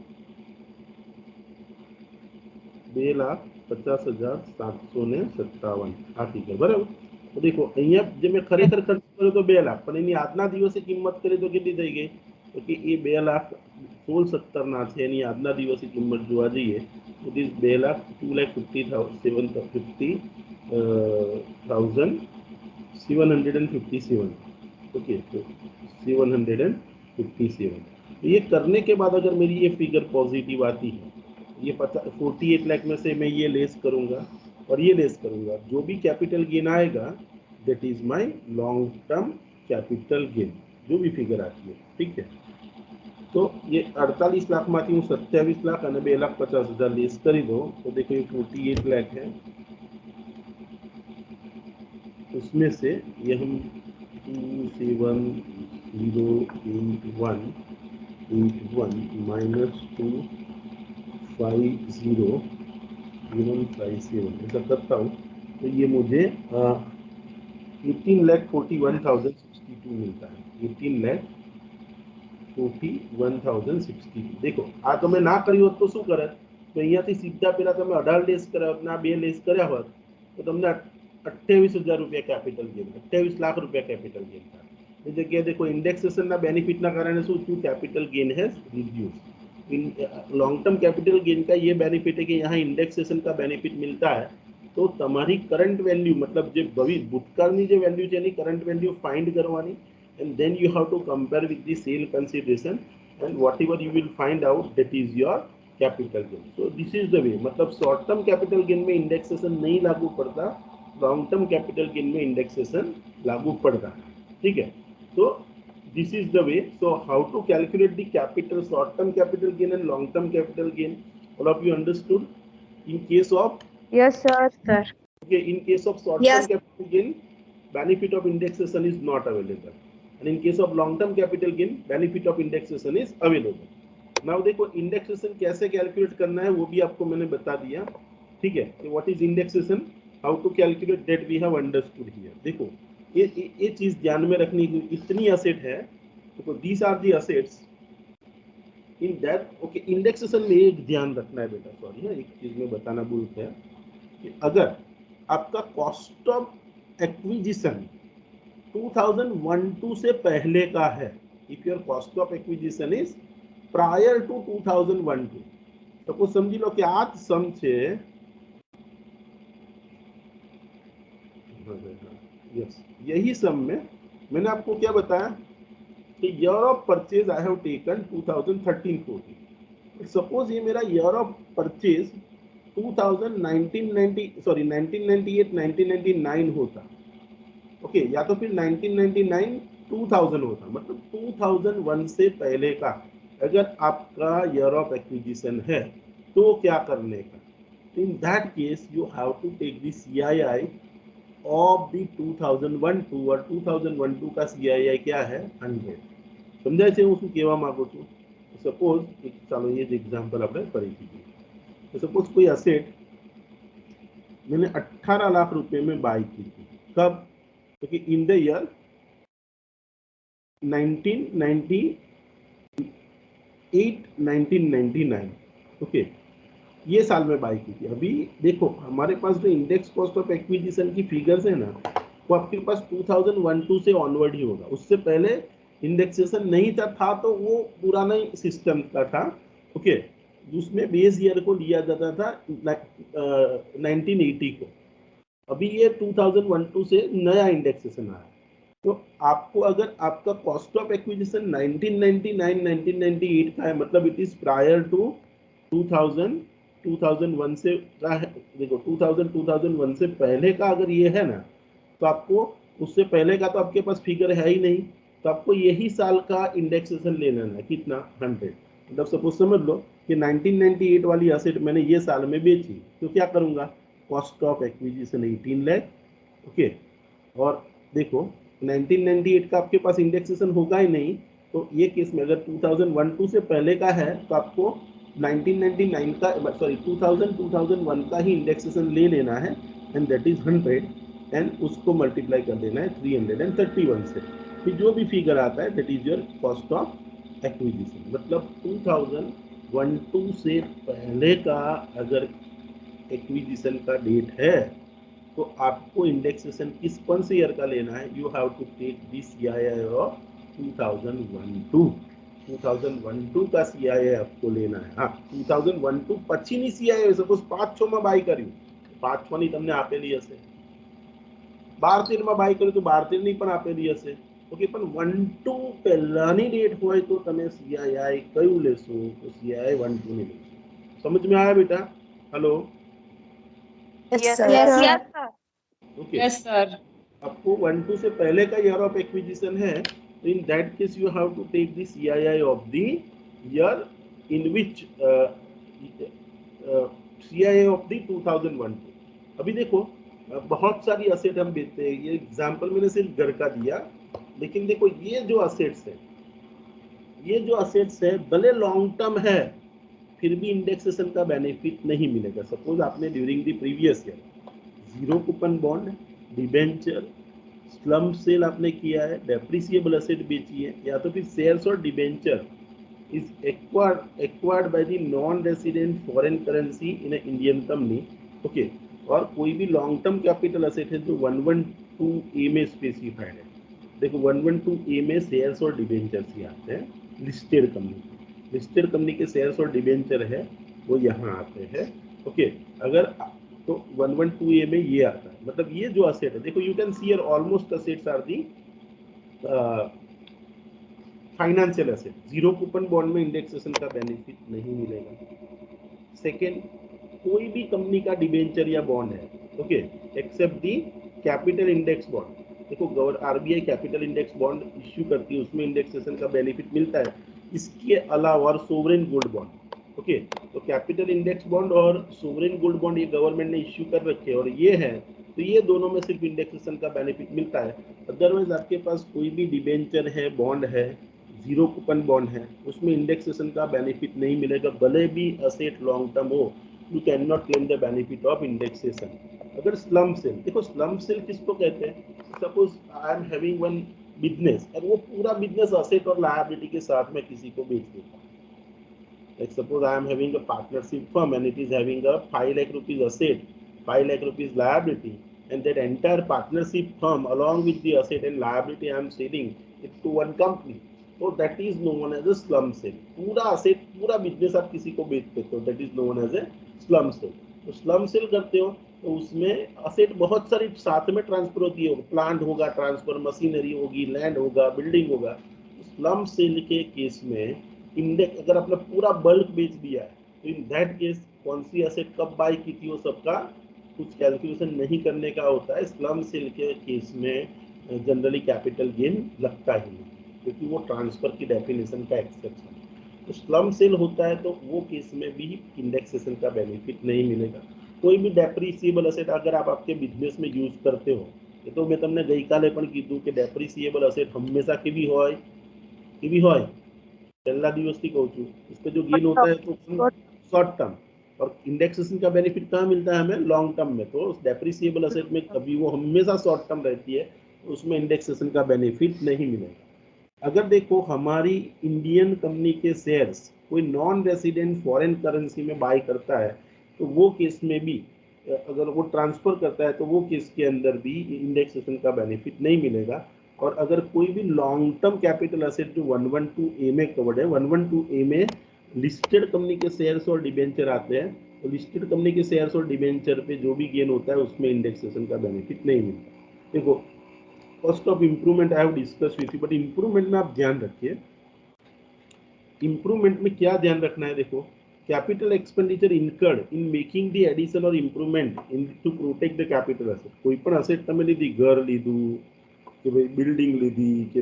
2,50,757 આ ફિગર બરાબર. તો દેખો અહીંયા જે મેં ખરેખર ખર્ચ કર્યો તો 2 લાખ, પણ એની આજના દિવસે કિંમત કરી તો કેટલી થઈ ગઈ, તો કે એ 2,16,17 ના છે, એની આજના દિવસે કિંમત જોવા જઈએ ઇટ ઇઝ 2,50,757. ओके, तो 757. तो ये करने के बाद अगर मेरी ये फिगर पॉजिटिव आती है, ये 48 लाख में से मैं ये लेस करूंगा और ये लेस करूंगा, जो भी कैपिटल गेन आएगा that is my long term capital gain, जो भी फिगर आती है, ठीक है. तो ये 48 लाख में 27 लाख और 2,50,000 लेस करी दो, तो देखो ये 48 लाख है, उसमें से ये हम 27081 माइनस 250,157 ऐसा करता हूँ, तो ये मुझे 18,41,062 मिलता है. 18,41,062. देखो आ तो मैं ना કર્યું હોત તો શું કરત, તો અહીંયાથી सीधा પેલા તમે 18 લેસ કર્યા હોત ને આ 2 લેસ કર્યા હોત તો તમને 28,000 रुपया कैपिटल गेन, 28 लाख रुपया कैपिटल गेन था. इस जगह देखो इंडेक्सेशन ना बेनिफिट ना कारण शू थी, capital gain has reduce. In long term capital gain का ये बेनिफिट है कि यहाँ इंडेक्सेशन का बेनिफिट मिलता है, तो तुम्हारी करंट वैल्यू मतलब जो भूतकाळनी जो वैल्यू है एनी करंट वैल्यू फाइंड करवानी, and then you have to compare with the sale consideration, and whatever you will find out that is your capital gain. So this is the way, मतलब short term capital gain में indexation नहीं लागू पड़ता, long term capital gain में indexation लागू पड़ता है, ठीक है. तो this is the way. So how to calculate the capital, short term capital gain and long term capital gain, all of you understood. In case of Yes, sir. okay, in case of short Yes. term capital gain benefit of indexation is not available, and in case of long term capital gain benefit of indexation is available. now देखो indexation कैसे calculate करना है वो भी आपको मैंने बता दिया, ठीक है. What is indexation, how to calculate, that we have understood here. देखो ये चीज ध्यान में रखनी, इतनी असेट है, देखो these are the assets in that. Okay, indexation में एक ध्यान रखना है बेटा, सॉरी है एक चीज में बताना भूल गया कि अगर आपका कॉस्ट ऑफ एक्विजिशन 2001-2 से पहले का है, if your cost of acquisition is prior to 2001-2, suppose समझी लो कि आज सम छे, यस यही सम में मैंने आपको क्या बताया कि year of purchase I have taken 2013-14. Suppose ये मेरा ईयर ऑफ परचेज 1998-1999 होता, ओके, या तो फिर 1999-2000 होता, मतलब 2001 से पहले का अगर आपका ईयर ऑफ एक्विजिशन है तो क्या करने का, in that case you have to take the CII of the 2001-2, और 2001-2 का सीआईआई क्या है 100. समझाय છે હું શું કહેવા માંગુ છું. સપોઝ ચાલો ये एग्जांपल આપણે ફરીથી જોઈએ. तो सपोज कोई असेट मैंने 18 लाख रुपए में बाय की थी, कब, क्योंकि इन द ईयर 1999, ओके, ये साल में बाय की थी. अभी देखो हमारे पास जो इंडेक्स कॉस्ट ऑफ एक्विजिशन की फिगर्स है ना, वो आपके पास 2001-2 से ऑनवर्ड ही होगा. उससे पहले इंडेक्सेशन नहीं था तो वो पुराना सिस्टम का था, ओके. उसमें बेस ईयर को लिया जाता था 1980 को. अभी ये 2001-2 से नया इंडेक्सेशन आया. तो आपको अगर आपका कॉस्ट ऑफ एक्विजिशन 1999-1998 का है, मतलब इट इज प्रायर टू 2001 से का है. देखो 2001 से पहले का अगर ये है ना, तो आपको उससे पहले का तो आपके पास फिगर है ही नहीं, तो आपको यही साल का इंडेक्सेशन ले लेना है. कितना 100. मतलब सपोज समझ लो कि 1998 वाली असेट मैंने ये साल में बेची, तो क्या करूंगा, cost of acquisition 18 lakh, okay. और देखो 1998 का आपके पास इंडेक्सेशन होगा ही नहीं, तो ये केस में अगर 2001-2 से पहले का है तो आपको 1999 का, सॉरी 2001 का ही इंडेक्सेशन ले लेना है, एंड दैट इज 100, एंड उसको मल्टीप्लाई कर देना है 331 से, फिर जो भी फिगर आता है that is your cost of acquisition. मतलब 2001-2 से पहले का अगर एक्विजिशन का डेट है तो आपको इंडेक्सेशन किस कौन से ईयर का लेना है, you have to take this CII of 2001-2। 2001-2 का सीआईआई आपको लेना है। हाँ, 2001-2 પછીની सीआईआई સપોઝ 5-6 માં બાય કર્યું, 5-6 ની તમને આપેલી હશે, 12-13 માં બાય કર્યું તો 12-13 ની પણ આપેલી હશે। ઓકે, પણ 1-2 પહેલાની ડેટ હોય તો તમે सीआईआई કયું લેશો, તો सीआईआई 1-2 ની લેશો। समझ में आया बेटा? Hello? Yes, Yes, sir. sir. Yes, sir. Okay, Yes, sir. आपको 1-2 से पहले का ईयर ऑफ एक्विजिशन है, तो in that case you have to take the CII of the year in which CII of the 2001-2। अभी देखो बहुत सारी असेट हम बेचते हैं, ये एग्जांपल मैंने सिर्फ घर का दिया, लेकिन देखो ये जो असेट्स है, ये जो असेट्स है भले लॉन्ग टर्म है फिर भी इंडेक्सेशन का बेनिफिट नहीं मिलेगा। सपोज आपने during the previous year zero coupon bond, debenture, slump sale आपने किया है, डेप्रिसिएबल असेट बेची है, या तो फिर शेयर्स और debenture is acquired by the non resident foreign currency in Indian company. Okay, और कोई भी लॉन्ग टर्म कैपिटल असेट है जो 112 ए में स्पेसिफाइड है। देखो 112 ए में शेयर्स और डिबेंचर्स ही आते हैं। लिस्टेड कंपनी के शेयर्स और डिबेंचर है वो यहाँ आते हैं। ओके, अगर तो 112 ए में ये आता है, मतलब ये जो असेट है, देखो you can see here almost assets are the financial asset. Zero coupon bond में इंडेक्सेशन का बेनिफिट नहीं मिलेगा। सेकेंड, कोई भी कंपनी का डिबेंचर या बॉन्ड है, ओके, एक्सेप्ट दी कैपिटल इंडेक्स बॉन्ड। देखो RBI capital index bond issue करती है, उसमें इंडेक्सेशन का बेनिफिट मिलता है। इसके अलावा और सोवरेन गोल्ड बॉन्ड, ओके, तो कैपिटल इंडेक्स बॉन्ड और सोवरेन गोल्ड बॉन्ड ये गवर्नमेंट ने इश्यू कर रखे हैं और ये है, तो ये दोनों में सिर्फ इंडेक्सेशन का बेनिफिट मिलता है। अदरवाइज आपके पास कोई भी डिबेंचर है, बॉन्ड है, जीरो कूपन बॉन्ड है, उसमें इंडेक्सेशन का बेनिफिट नहीं मिलेगा, भले भी असेट लॉन्ग टर्म हो, you can not claim the benefit of indexation. अगर स्लम सेल, देखो स्लम सेल किसको कहते हैं, suppose I am having one business और वो पूरा बिजनेस असेट और लायबिलिटी के साथ में किसी को बेच देता हूँ। Like suppose I am having a partnership firm and it is having a 5 lakh rupees asset, 5 lakh rupees liability, and that entire partnership firm along with the asset and liability I am selling it to one company, so that is known as a slum sale। पूरा asset, पूरा business आप किसी को बेच देते हो, that is known as a slum sale। तो slum sale करते हो तो उसमें asset बहुत सारी साथ में ट्रांसफर होती है, प्लांट होगा ट्रांसफर, मशीनरी होगी, लैंड होगा, बिल्डिंग होगा। स्लम सेल के केस में इंडेक्स अगर आपने पूरा बल्क बेच दिया है तो इन दैट केस कौन सी एसेट कब बाय की थी वो सबका कुछ कैलकुलेशन नहीं करने का होता है। स्लम सेल के केस में जनरली कैपिटल गेन लगता ही नहीं, क्योंकि वो ट्रांसफर की डेफिनेशन का एक्सेप्शन है। तो स्लम सेल होता है तो वो केस में भी इंडेक्सेशन का बेनिफिट नहीं मिलेगा। कोई भी डेप्रिसिएबल असेट अगर आप आपके बिजनेस में यूज करते हो, तो मैं તમને ગઈકાલે પણ કીધું કે डेप्रिसिएबल असेट हमेशा કેવી હોય पहला दिवस की कहूँ छू, इस पे जो गेन होता है तो शॉर्ट टर्म, और इंडेक्सेशन का बेनिफिट कहाँ मिलता है हमें, लॉन्ग टर्म में। तो डेप्रिसिएबल असेट में कभी वो हमेशा शॉर्ट टर्म रहती है, तो उसमें इंडेक्सेशन का बेनिफिट नहीं मिलेगा। अगर देखो हमारी इंडियन कंपनी के शेयर्स कोई नॉन रेसिडेंट फॉरेन करेंसी में बाय करता है तो वो केस में भी अगर वो ट्रांसफर करता है तो वो केस के अंदर भी इंडेक्सेशन का बेनिफिट नहीं मिलेगा। और अगर कोई भी लॉन्ग टर्म कैपिटल असेट जो 112 ए में कवर्ड है, 112 ए में लिस्टेड कंपनी के शेयर्स और डिबेंचर आते हैं, तो लिस्टेड कंपनी के शेयर्स और डिबेंचर पे जो भी गेन होता है उसमें इंडेक्सेशन का बेनिफिट नहीं मिलता। देखो cost of improvement I have discuss with you, but improvement में आप ध्यान रखिए, इंप्रूवमेंट में क्या ध्यान रखना है, देखो capital expenditure incurred in making the addition और improvement in to protect the capital asset. कोई पण असेट તમે લીધી, ઘર લીધું કે ભાઈ બિલ્ડિંગ લીધી કે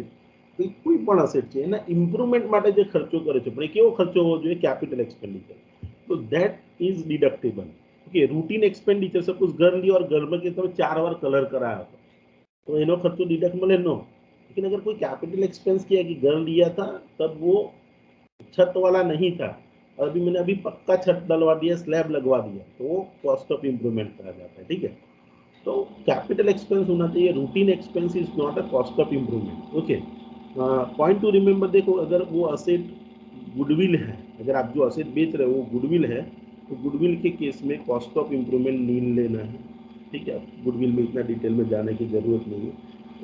કોઈ પણ અસેટ છે એના ઇમ્પ્રુવમેન્ટ માટે જે ખર્ચો કરે છે, પણ એ કેવો ખર્ચો હોવો જોઈએ, કેપિટલ એક્સપેન્ડિચર, તો that is deductible. Okay, routine expenditure, suppose घर लियो और घर में के તમે 4 વાર કલર કરાયો તો એનો ખર્ચો ડિડક્ટ મળે નો, लेकिन अगर कोई कैपिटल एक्सपेंस किया कि घर लिया था तब वो छत वाला नहीं था, और अभी मैंने पक्का छत डलवा दिया, स्लैब लगवा दिया, तो वो कॉस्ट ऑफ इम्प्रूवमेंट कहा जाता है। ठीक है, तो कैपिटल एक्सपेंस होना चाहिए, routine expense is not a cost of improvement. Okay, point two remember, देखो अगर वो असेट गुडविल है, अगर आप जो असेट बेच रहे हो वो गुडविल है, तो गुडविल के केस में कॉस्ट ऑफ इम्प्रूवमेंट नील लेना है। ठीक है, गुडविल में इतना डिटेल में जाने की जरूरत नहीं है।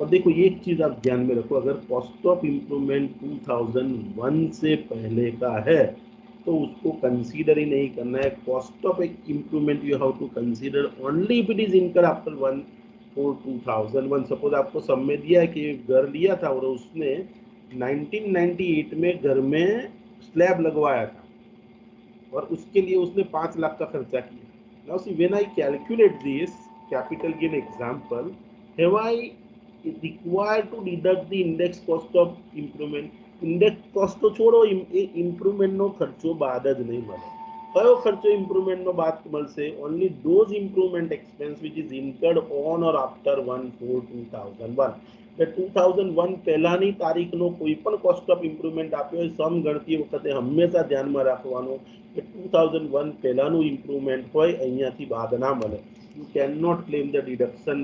और देखो एक चीज आप ध्यान में रखो, अगर कॉस्ट ऑफ इम्प्रूवमेंट 2001 से पहले का है तो उसको कंसीडर ही नहीं करना है। Cost of improvement you have to consider only if it is incurred after 1 और 2001। सपोज आपको सब में दिया है कि घर लिया था और उसने 1998 में घर में स्लैब लगवाया था और उसके लिए उसने 5 लाख का खर्चा किया। Now see when I calculate this capital gain example, have I required to deduct the index cost of improvement? Index cost तो छोड़ो, इम्प्रूवमेंट नो खर्चो बाद ज नहीं મળે। કયો ખર્ચો ઇમ્પ્રુવમેન્ટ નો બાદ મળશે? Only those improvement expense which is incurred on or after 1/4/2001। એટલે 2001 પહેલાની તારીખનો કોઈ પણ કોસ્ટ ઓફ ઇમ્પ્રુવમેન્ટ આપ્યો હોય સમ ગણતી વખતે હંમેશા ધ્યાનમાં રાખવાનું કે 2001 પહેલાનું ઇમ્પ્રુવમેન્ટ હોય, અહીંયાથી બાદ ના મળે। You can not claim the deduction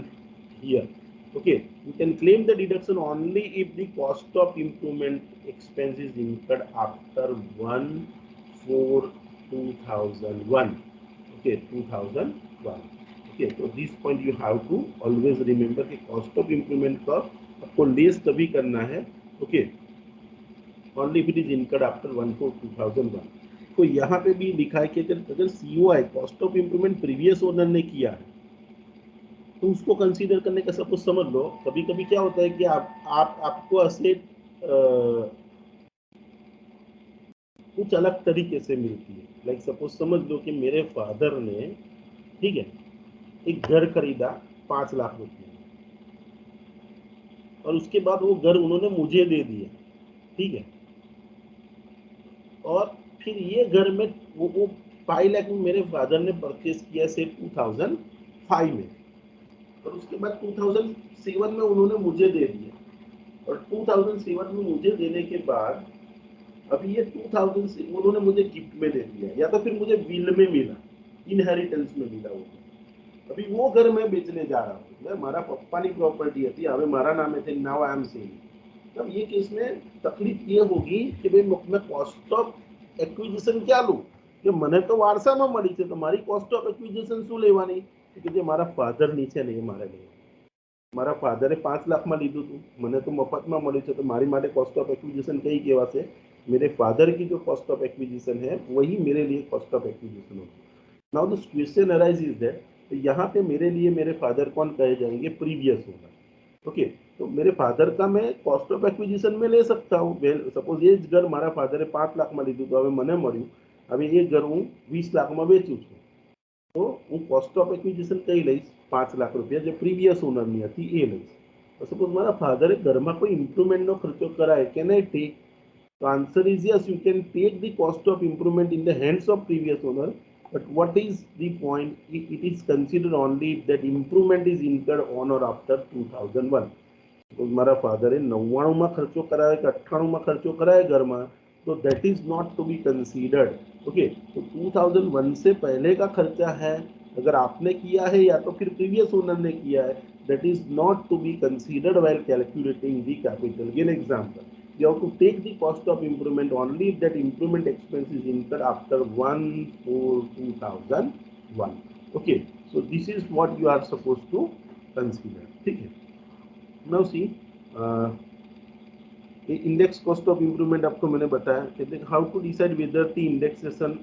here. Okay, you can claim the deduction only if the cost of improvement expense is incurred after 1/4/2001। Okay, 2001। Okay, so this point you have to always remember कि cost of improvement का आपको less तभी करना है। Okay, only if it is incurred after 1/4/2001। तो यहाँ पे भी लिखा है कि अगर COI cost of improvement previous owner ने किया है तो उसको कंसीडर करने का। सपोज समझ लो कभी कभी क्या होता है कि आपको असेट कुछ अलग तरीके से मिलती है। लाइक सपोज समझ लो कि मेरे फादर ने, ठीक है, एक घर खरीदा 5 लाख रुपए और उसके बाद वो घर उन्होंने मुझे दे दिया। ठीक है, और फिर ये घर में वो 5 लाख में मेरे फादर ने परचेज किया से 2005 में, और उसके बाद 2007 में उन्होंने मुझे दे दिया, और 2007 में मुझे देने के बाद अभी ये 2000 उन्होंने मुझे गिफ्ट में दे दिया, या तो फिर मुझे विल में मिला, इनहेरिटेंस में मिला वो। अभी वो घर मैं बेचने जा रहा हूँ, मैं मारा पप्पानी प्रॉपर्टी थी, હવે મારા નામે થઈ, नाउ आई एम सेइंग। तब ये केस में तकलीफ ये होगी कि भाई मैं कॉस्ट ऑफ एक्विजिशन क्या लूँ, કે મને તો વારસામાં મળી છે તો મારી કોસ્ટ ઓફ એક્વિઝિશન શું લેવાની? કે જે મારા ફાધર ની છે ને એ મારે લેવાની। મારા ફાધરે 5 લાખમાં લીધું હતું, મને તો મફતમાં મળ્યું છે, તો મારી માટે કોસ્ટ ઓફ એક્વિઝિશન કઈ કહેવાશે? मेरे फादर की जो कॉस्ट ऑफ एक्विजिशन है वही मेरे लिए कॉस्ट ऑफ एक्विजिशन होगी। Now this question arise is that, तो यहाँ पे मेरे लिए मेरे फादर कौन कहे जाएंगे? Previous owner. ओके, तो मेरे फादर का मैं कॉस्ट ऑफ एक्विजिशन में ले सकता हूँ। सपोज ये घर मारा फादरे 5 लाख में लीधुं, तो हमें मने मळ्युं, हवे ये घर हूँ 20 लाख में वेचूं छुं, तो हूँ कॉस्ट ऑफ एक्विजिशन कई लईश? 5 लाख रुपया जो प्रीवियस ओनर ની હતી એ લઈશ। तो सपोज मारा फादरे घરમાં કોઈ ઇમ્પ્રુવમેન્ટનો ખર્ચો કરાય, can I take? The answer is yes, you can take the cost of improvement in the hands of previous owner, but what is the point? It is considered only if that improvement is incurred on or after 2001। तो મારા ફાધરે 99 માં ખર્ચો કરાયો કે 98 માં ખર્ચો કરાયો ઘરમાં, तो that is not to be considered। Okay, तो 2001 से पहले का खर्चा है, अगर आपने किया है या तो फिर प्रीवियस ओनर ने किया है, that is not to be considered while calculating the capital gain example। You have to take the cost of improvement only if that improvement expense is incurred after 1/4/2001। Okay, so this is what you are supposed to consider। ठीक है, now see index cost of improvement आपको मैंने बताया कि how to decide whether the indexation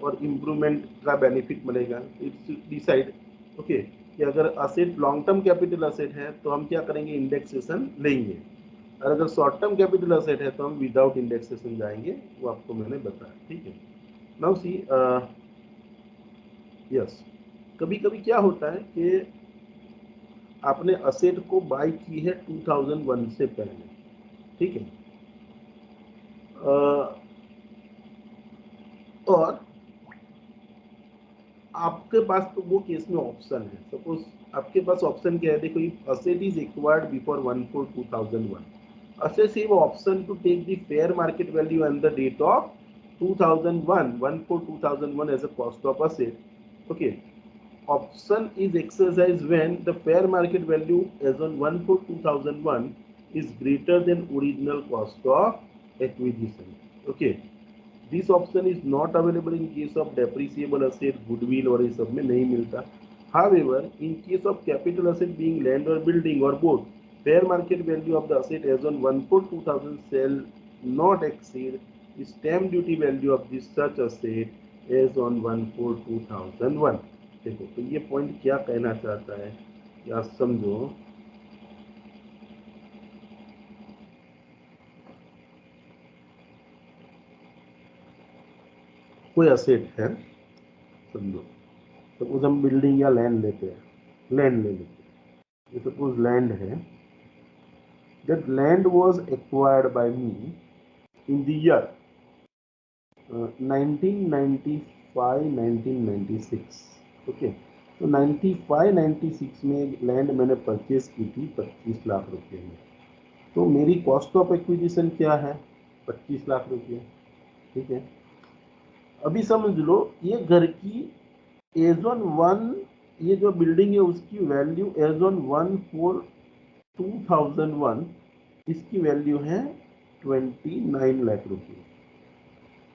और improvement का benefit मिलेगा। It's decide, okay, कि अगर asset long term capital asset है तो हम क्या करेंगे? इंडेक्सेशन लेंगे, और अगर शॉर्ट टर्म कैपिटल असेट है तो हम विदाउट इंडेक्सेशन जाएंगे, वो आपको मैंने बताया। ठीक है, नाउ सी यस, कभी कभी क्या होता है कि आपने असेट को बाय की है 2001 से पहले, ठीक है, और आपके पास तो वो केस में ऑप्शन है। सपोज आपके पास ऑप्शन क्या है, देखो, if asset is acquired before 1/4/2001, assessive option to take the fair market value and the date of 2001, 1/4/2001 as a cost of asset. Okay, option is exercised when the fair market value as on 1/4/2001 is greater than original cost of acquisition. Okay, this option is not available in case of depreciable asset, goodwill और ये सब में नहीं मिलता. However, in case of capital asset being land or building or both, fair market value of the asset as on 1/4/2000 shall not exceed the stamp duty value of this such asset as on 1/4/2001. देखो, तो ये point क्या कहना चाहता है, या समझो, कोई असेट है, समझो, सपोज हम बिल्डिंग या लैंड लेते हैं, लैंड ले लेते हैं, ये सपोज लैंड है, that land was acquired by me in the year 1995-1996. Okay, तो 95-96 में लैंड मैंने परचेज की थी 25 लाख रुपए में. तो मेरी कॉस्ट ऑफ एक्विजिशन क्या है, 25 लाख रुपये. ठीक है, अभी समझ लो, ये घर की एज ऑन 1, ये जो बिल्डिंग है उसकी वैल्यू एज ऑन 1/4/2001, इसकी वैल्यू है 29 लाख रुपये.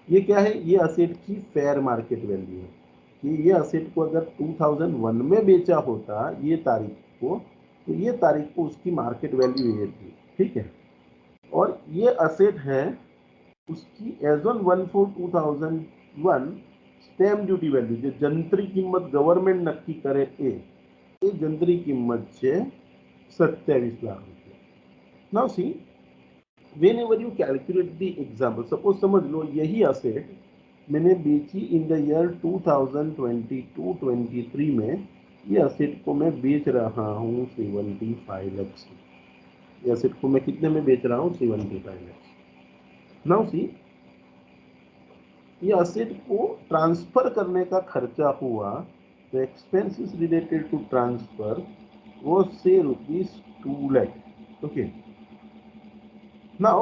ये क्या है, ये असेट की फेयर मार्केट वैल्यू है कि ये असेट को अगर 2001 में बेचा होता ये तारीख को, तो ये तारीख को उसकी मार्केट वैल्यू ये थी. ठीक है, और ये असेट है उसकी as on 1/4/2001 stamp duty value, जो जंत्री किंमत गवर्नमेंट नक्की करे ये जंत्री किंमत છે 27 लाख रुपये. Now see, whenever you calculate the example, suppose समझ लो यही असेट मैंने बेची इन द ईयर 2022-23 में, ये असेट को मैं बेच रहा हूँ 75 लाख. ये असेट को मैं कितने में बेच रहा हूँ, 75 लाख. नाउ सी, ये असेट को ट्रांसफर करने का खर्चा हुआ, तो एक्सपेंसेस रिलेटेड टू ट्रांसफर वो से ₹2 lakh. Okay, now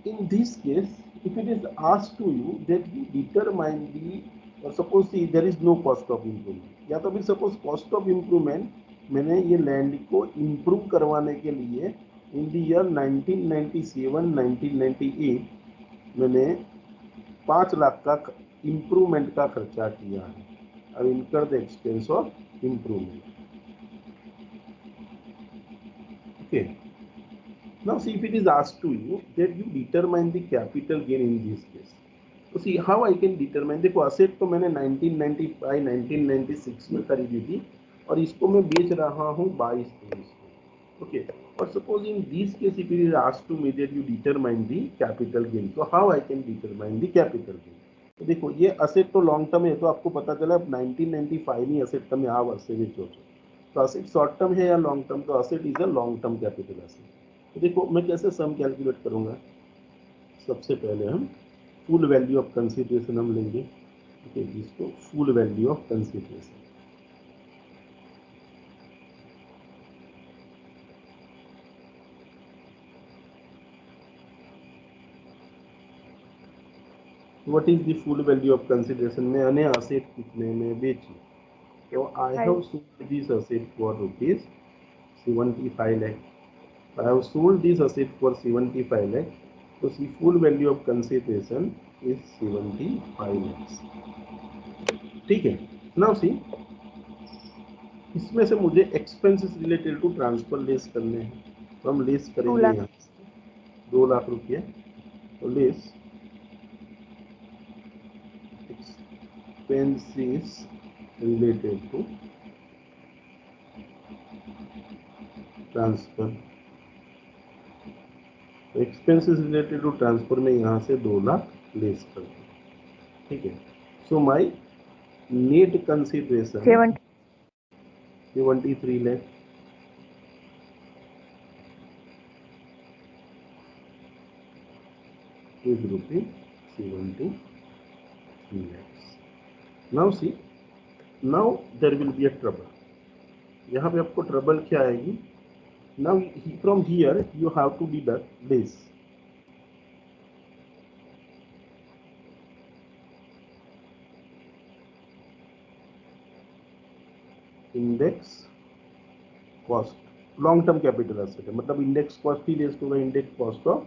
in this case, if it is asked to you that you determine the, or suppose see there is no cost of improvement, या तो फिर सपोज कॉस्ट ऑफ इम्प्रूवमेंट मैंने ये land को improve करवाने के लिए इन द ईयर 1997-1998 मैंने 5 लाख का इम्प्रूवमेंट का खर्चा किया है. अब इनकर the expense of improvement. Okay, now see, if it is asked to you that you determine the capital gain in this case, so see how I can determine. देखो, asset तो मैंने 1995-1996 में खरीदी थी और इसको मैं बेच रहा हूँ 22-23 में. ओके, और suppose in this case if it is asked to me that you determine the capital gain, so how I can determine the capital gain. तो देखो, ये असेट तो लॉन्ग टर्म है, तो आपको पता चला 1995 में असेट તમે આ વર્ષે વેચો છો, तो असेट शॉर्ट टर्म है या लॉन्ग टर्म, तो asset is a long term capital asset. तो देखो मैं कैसे सम कैलकुलेट करूंगा. सबसे पहले हम फुल वैल्यू ऑफ कंसीडरेशन हम लेंगे. ठीक है, इसको full value of consideration. What is the full value of consideration. मैंने असेट कितने में बेची, तो I have sold this asset for ₹75 lakh. I have sold this asset for 75 lakh. So the full value of consideration is 75 lakhs. ठीक है, now see, इसमें से मुझे expenses related to transfer less करने हैं, तो हम लेस करेंगे यहाँ 2 लाख रुपये. तो less expenses related to transfer. Expenses related to transfer में यहाँ से 2 लाख लेस कर दूँ. ठीक है, so my net consideration 73 lakh. is rupees 73 lakhs. Now see, now there will be a trouble. यहाँ पे आपको ट्रबल क्या आएगी? Now from here you have to deduct this index cost, long term capital asset है, मतलब इंडेक्स कॉस्ट ही less होगा index cost of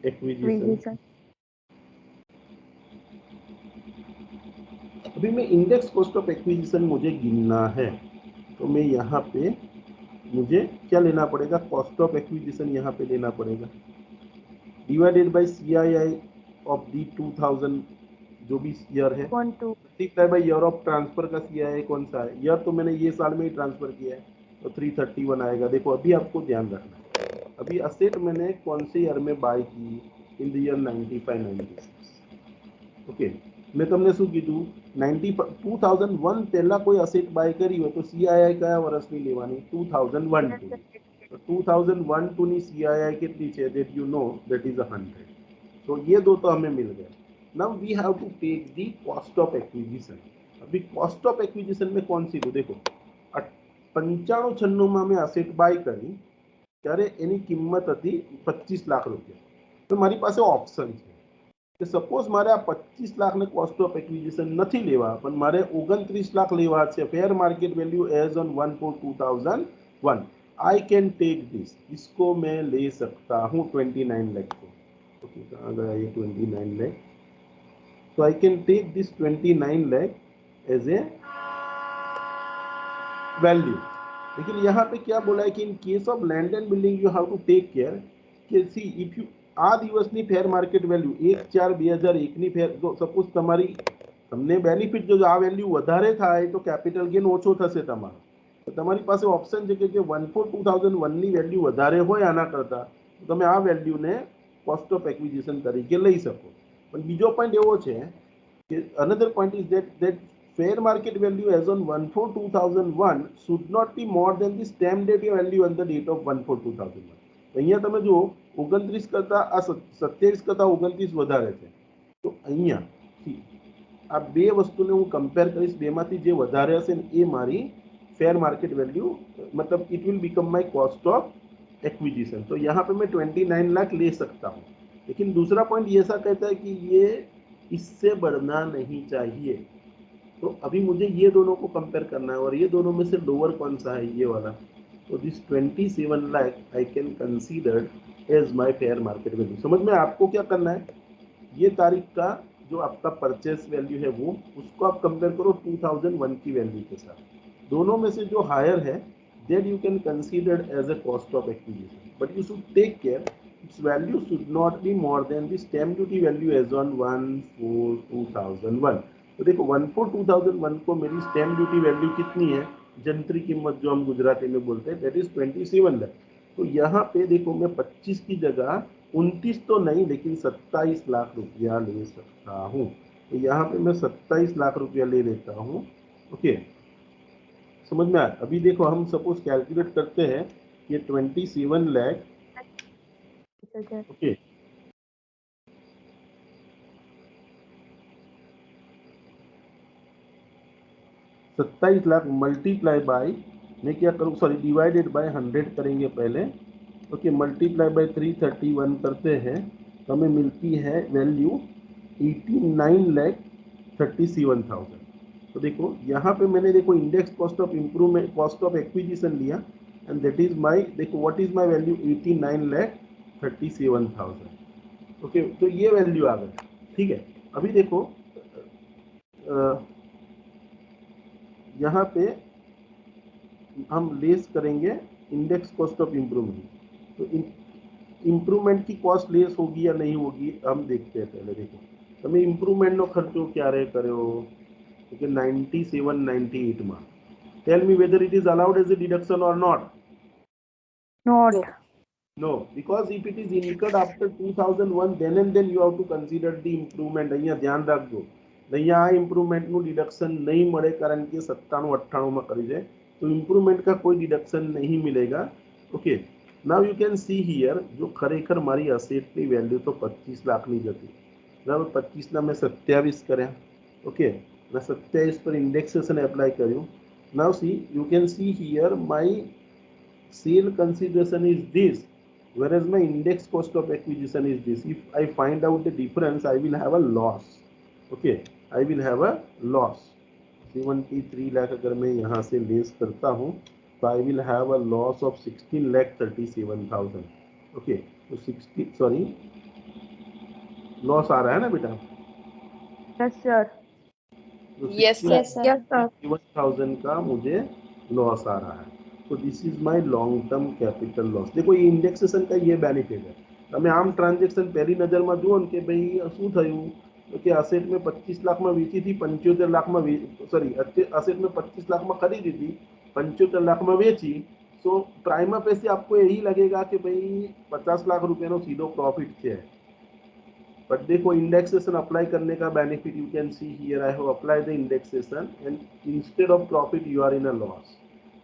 acquisition. acquisition. अभी मैं इंडेक्स कॉस्ट ऑफ एक्विजिशन मुझे गिनना है, तो मैं यहाँ पे मुझे क्या लेना पड़ेगा? कॉस्ट ऑफ एक्विजिशन यहाँ पे लेना पड़ेगा, divided by CII of the 2000 जो भी ईयर है, 1 2 multiply by year of transfer का CII कौन सा है? ईयर तो मैंने ये साल में ही ट्रांसफर किया है, तो 331 आएगा। देखो अभी आपको ध्यान रखना है, अभी असेट मैंने कौन से ईयर में बाय की? In the year 95-96। ओके, मैं તમને શું કીધું? 2001 પહેલા કોઈ અસેટ બાય કરી હોય તો CII કયા વર્ષની લેવાની? 2001 Yes, ટુ sir. તો 2001 टू ની CII કેટલી છે? that you know that is 100. तो ये दो तो हमें मिल गए। Now we have to take the cost of acquisition. अभी कॉस्ट ऑफ एक्विजिशन में कौन सी? तो देखो 95-96 में અમે અસેટ બાય કરી ત્યારે એની કિંમત હતી 25 લાખ રૂપિયા। તો મારી પાસે ઓપ્શન છે કે સપોઝ મારે આ 25 લાખને કોસ્ટ ઓફ એક્વિઝિશન નથી લેવા, પણ મારે 29 લાખ લેવા છે fair market value as on 1/4/2001, I can take this, इसको मैं ले सकता हूँ 29 लाख को। ओके, कहाँ गया ये 29 लाख? तो I can take this 29 lakh as a value. लेकिन यहाँ पे क्या बोला है कि in case of land and building you have to take care कि सी इफ यू આ દિવસની ફેર માર્કેટ વેલ્યુ 1/4/2001 ની ફેર, જો સપોઝ તમારી તમને બેનિફિટ જો આ વેલ્યુ વધારે થાય તો કેપિટલ ગેન ઓછો થશે તમારો, તો તમારી પાસે ઓપ્શન છે કે 1/4/2001 ની વેલ્યુ વધારે હોય આના કરતા, તો તમે આ વેલ્યુને કોસ્ટ ઓફ એક્વિઝિશન તરીકે લઈ શકો। પણ બીજો પોઈન્ટ એવો છે કે another point is that fair market value as on 1/4/2001 should not be more than the stamp duty value on the date of 1/4/2001। અહીંયા તમે જુઓ 29 કરતા આ 27 કરતા 29 વધારે છે, તો અહીંયા આ બે વસ્તુને હું કમ્પેર કરીશ, બેમાંથી જે વધારે હશે ને એ મારી फेयर मार्केट वैल्यू, मतलब it will become my cost of acquisition. तो यहाँ पे मैं 29 लाख ले सकता हूँ, लेकिन दूसरा पॉइंट ये ऐसा कहता है कि ये इससे बढ़ना नहीं चाहिए। तो अभी मुझे ये दोनों को कंपेयर करना है और ये दोनों में से लोअर कौन सा है? ये वाला। तो this 27 lakh I can consider as my fair market value. समझ में? आपको क्या करना है, ये तारीख का जो आपका परचेस वैल्यू है वो, उसको आप कंपेयर करो 2001 की वैल्यू के साथ, दोनों में से जो हायर है that you can consider as a cost of acquisition, but you should take care its value should not be more than the stamp duty value as on 1/4/2001। तो देखो 1/4/2001 को मेरी स्टैम्प ड्यूटी वैल्यू कितनी है? जंत्री कीमत जो हम गुजराती में बोलते हैं, दैट इज 27 लाख। तो यहाँ पे देखो मैं 25 की जगह 29 तो नहीं लेकिन 27 लाख रुपया ले सकता हूँ। तो यहाँ पे मैं 27 लाख रुपया ले लेता हूँ। ओके, समझ में आया? अभी देखो हम सपोज कैलकुलेट करते हैं ये 27 lakh. Okay, 27 lakh multiply by, मैं क्या करूँ, सॉरी डिवाइडेड बाय 100 करेंगे पहले। ओके, मल्टीप्लाई बाय 331 करते हैं तो हमें मिलती है वैल्यू 89,37,000। तो देखो यहाँ पे मैंने देखो index cost of improvement, cost of acquisition लिया एंड दैट इज माय, देखो what is my value? 89,37,000। Okay, तो ये वैल्यू आ गई। ठीक है, अभी देखो यहाँ पे हम लेस करेंगे इंडेक्स कॉस्ट ऑफ इम्प्रूवमेंट। तो इम्प्रूवमेंट की कॉस्ट लेस होगी या नहीं होगी हम देखते हैं। पहले देखो તમે ઇમ્પ્રુવમેન્ટનો ખર્ચો ક્યારે કર્યો? કે 97-98 માં। Tell me whether it is allowed as a deduction or not? Not. No, because if it is incurred after 2001 then and then you have to consider the improvement। અહીંયા ધ્યાન રાખજો, અહીંયા આ ઇમ્પ્રુવમેન્ટનું ડિડક્શન નહીં મળે કારણ કે 97-98 માં કરી છે, तो इम्प्रूवमेंट का कोई डिडक्शन नहीं मिलेगा। Okay, now you can see here जो खरेखर मारी असेटनी वेल्यू तो 25 लाखनी ज हती, बराबर। 25 ना मैं 27 कर्या। ओके, 27 पर इंडेक्सेशन एप्लाय कर्युं Now see, you can see here my sale consideration is this, whereas my index cost of acquisition is this. If I find out the difference, I will have a loss. Okay, I will have a loss. 73 lakh अगर मैं यहाँ से less करता हूँ तो I will have a loss of 16,37,000. Okay, तो 60 sorry loss आ रहा है ना बेटा? Yes, sir. तो Yes, sir. Yes, sir. 61,000 का मुझे लॉस आ रहा है. तो this is my long term capital loss. देखो ये इंडेक्सेशन का ये बेनिफिट है. તમે આમ ટ્રાન્ઝેક્શન પહેલી નજરમાં જુઓ ને કે ભાઈ શું થયું તો કે અસેટ મેં 25 લાખમાં વેચી હતી, 75 લાખમાં સોરી અસેટ મેં 25 લાખમાં ખરીદી थी, 75 લાખમાં વેચી. तो प्राइमा पैसे आपको यही लगेगा कि भाई 50 लाख रुपए सीधो प्रॉफिट है. बट देखो इंडेक्सेशन अप्लाई करने का benefit you can see here. I have apply the indexation and instead of profit you are in a loss.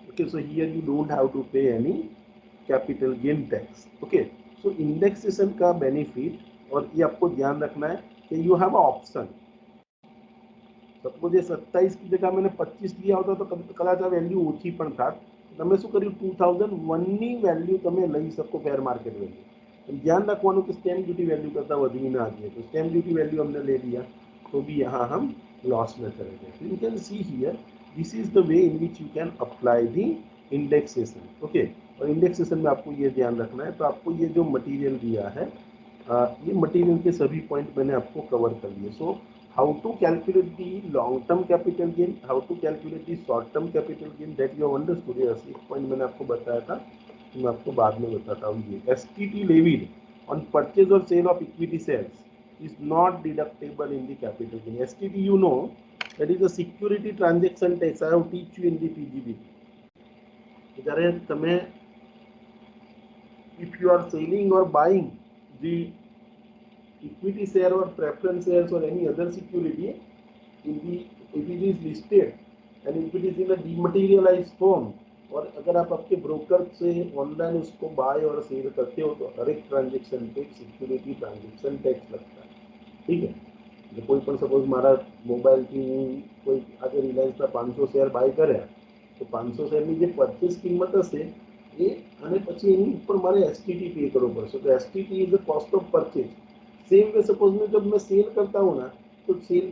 Okay, so here you don't have to pay any capital gain tax. Okay, so indexation का benefit, और ये आपको ध्यान रखना है कि you have option. Suppose ये 27 की जगह मैंने 25 लिया होता तो कदाच आ वेल्यू ओછી પણ થાત. તમે શું કર્યું, 2001 ની વેલ્યુ તમે લઈ શકો ફેર માર્કેટ વેલ્યू. ध्यान रखवानुं कि स्टैम्प ड्यूटी वैल्यू करता वधी ना आए. तो स्टैम्प ड्यूटी वैल्यू हमने ले लिया तो भी यहाँ हम लॉस में चले गए. तो you can see here this is the way in which you can apply the indexation. Okay, और इंडेक्सेशन में आपको ये ध्यान रखना है. तो आपको ये जो मटेरियल दिया है, ये मटेरियल के सभी पॉइंट मैंने आपको कवर कर लिए. So how to calculate the long term capital gain, how to calculate the short term capital gain, that you understood. एक पॉइंट मैंने आपको बताया था, मैं आपको बाद में बताता हूँ. ये एसटीटी लेविड ऑन परचेज और sale of equity shares is not deductible in the capital gain. STT you know that is a security transaction tax. I have teach you in the PGB. જ્યારે તમે if you are selling or buying the equity share or preference shares or any other security in the, if it is listed and if it is in a dematerialized form, और अगर आप आपके broker से online उसको bye और cell करते हो तो हर एक ट्रांजेक्शन पे सिक्योरिटी ट्रांजेक्शन टैक्स लगता है. ठीक है, तो कोई पण सपोज मारा मोबाइल की कोई आज रिलायंस ना 500 शेयर बाय करे तो 500 शेयर ની જે પરચેસ કિંમત હશે એ અને પછી એની ઉપર મારે એસટીટી पे કરવો પડશે. तो STT is the cost of purchase. Same way suppose में जब मैं सेल करता हूँ ना तो सेल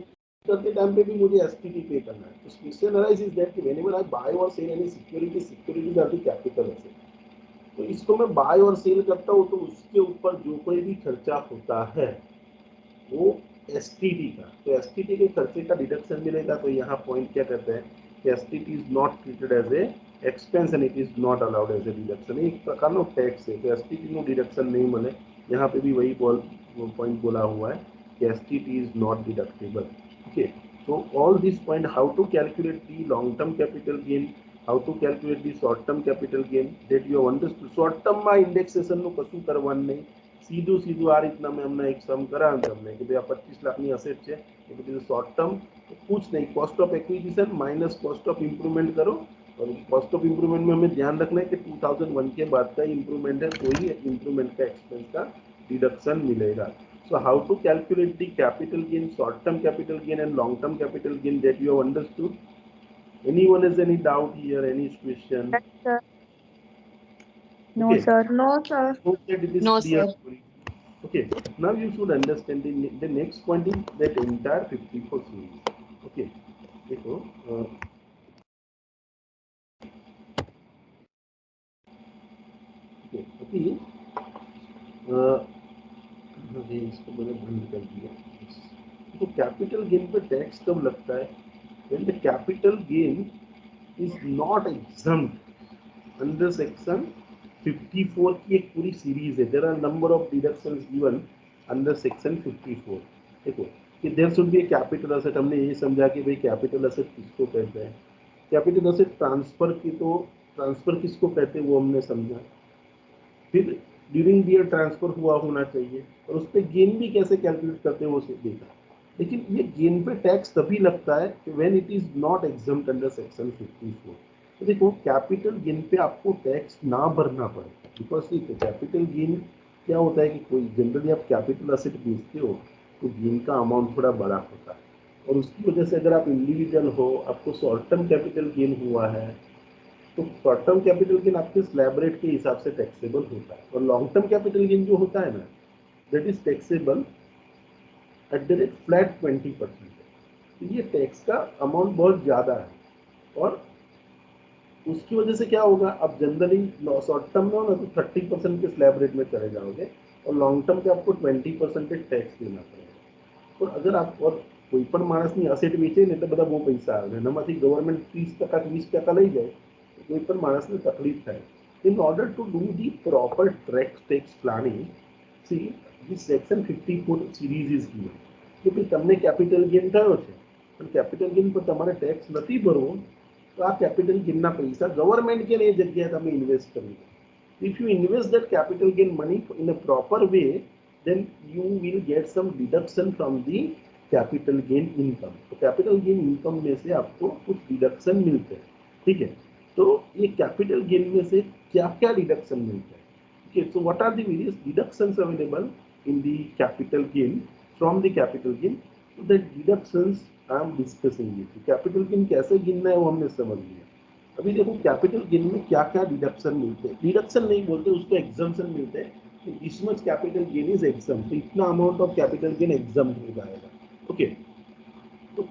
करते टाइम पे भी मुझे एसटीटी पे करना है. तो स्पेशल एनालिसिस इज दैट कि व्हेनेवर आई बाय और sell any security, securities are the capital asset. तो इसको मैं बाय और सेल करता हूँ तो उसके ऊपर जो कोई भी खर्चा होता है वो एसटीटी का, तो एसटीटी के खर्चे का डिडक्शन मिलेगा. तो यहाँ पॉइंट क्या करते हैं कि STT is not treated as a expense and it is not allowed as a deduction. एक प्रकारનો टैक्स है, तो एसटीटी નું डिडक्शन नहीं मिले. यहाँ पे भी वही पॉइंट बोला हुआ है कि STT is not deductible. Okay, so all this point, how to calculate the long term capital gain, how to calculate the short term capital gain, that you have understood. short term માં indexation નું કશું કરવાનું નહીં. सीधू सीधू आ रीतना मैं हमने एक सम करा तमने कि भाई आ 25 लाख ની असेट है तो बी शॉर्ट टर्म तो कुछ नहीं, cost of acquisition minus cost of improvement करो. और कॉस्ट ऑफ इम्प्रूवमेंट में हमें ध्यान रखना है कि 2001 के बाद का इम्प्रूवमेंट है तो ही इम्प्रूवमेंट का एक्सपेंस का डिडक्शन मिलेगा. So how to calculate the capital gain, short term capital gain and long term capital gain, that you have understood? Anyone has any doubt here, any question? Yes, sir. No, Okay. sir. No, sir. Hope that it is No, clear. sir. Okay, now you should understand the next point is that entire 54 series. Okay, देखो okay, अभी अभी इसको मैंने बंद कर दिया. तो capital gain पे टैक्स कब लगता है? when the capital gain is not exempt under section 54 की एक पूरी सीरीज है. there are number of deductions given under section 54. देखो कि there should be a capital asset. हमने ये समझा कि भाई कैपिटल असेट किसको कहते हैं. कैपिटल असेट ट्रांसफर की, तो ट्रांसफर किसको कहते हैं वो हमने समझा. फिर ड्यूरिंग द ईयर ट्रांसफर हुआ होना चाहिए और उस पर गेन भी कैसे कैलकुलेट करते हैं वो देखा. लेकिन ये गेन पे टैक्स तभी लगता है कि when it is not exempt under section 54. तो देखो कैपिटल गेन पे आपको टैक्स ना भरना पड़े. बिकॉज देखो कैपिटल गेन क्या होता है कि कोई जनरली आप कैपिटल असेट बेचते हो तो गेन का अमाउंट थोड़ा बड़ा होता है. और उसकी वजह से अगर आप इंडिविजुअल हो, आपको शॉर्ट टर्म कैपिटल गेन हुआ है, तो शॉर्ट टर्म कैपिटल गेन आपके स्लैब रेट के हिसाब से टैक्सेबल होता है, और लॉन्ग टर्म कैपिटल गेन जो होता है ना, that is taxable at the rate flat 20%। तो ये टैक्स का अमाउंट बहुत ज़्यादा है, और उसकी वजह से क्या होगा, आप जनरली शॉर्ट टर्म में हो ना तो 30% के स्लैब रेट में चले जाओगे, और लॉन्ग टर्म पे आपको 20% टैक्स देना पड़ेगा। और अगर आप और कोई पण माणसनी असेट वेचे ने तो બધા બહુ પૈસા આવે, એનામાંથી ગવર્મેન્ટ 30% 20% લઈ જાય તો કોઈ પણ માણસને તકલીફ થાય. In order to do the proper tax planning, see this section 54 series is given કે ભાઈ તમને કેપિટલ ગેઇન થયો છે, પણ કેપિટલ ગેઇન પર તમારે ટેક્સ નથી ભરવો, તો આ કેપિટલ ગેઇનના પૈસા ગવર્મેન્ટ કે એ જગ્યાએ તમે ઇન્વેસ્ટ કરી દો. If you invest that capital gain money in a proper way, then you will get some deduction from the capital gain income. तो capital gain income में से आपको कुछ डिडक्शन मिलते हैं, ठीक है. तो ये कैपिटल गेन में से क्या क्या डिडक्शन मिलते हैं? Okay, so what are the various deductions available in the capital gain from the capital gain? So the deductions I am discussing with you. Capital gain कैसे गिनना है वो हमने समझ लिया. अभी देखो कैपिटल गेन में क्या क्या डिडक्शन मिलते हैं. डिडक्शन नहीं बोलते उसको, एग्जम्पशन मिलते हैं. This much capital gain is exempt, तो इतना amount of capital gain exempt हो जाएगा. ओके, तो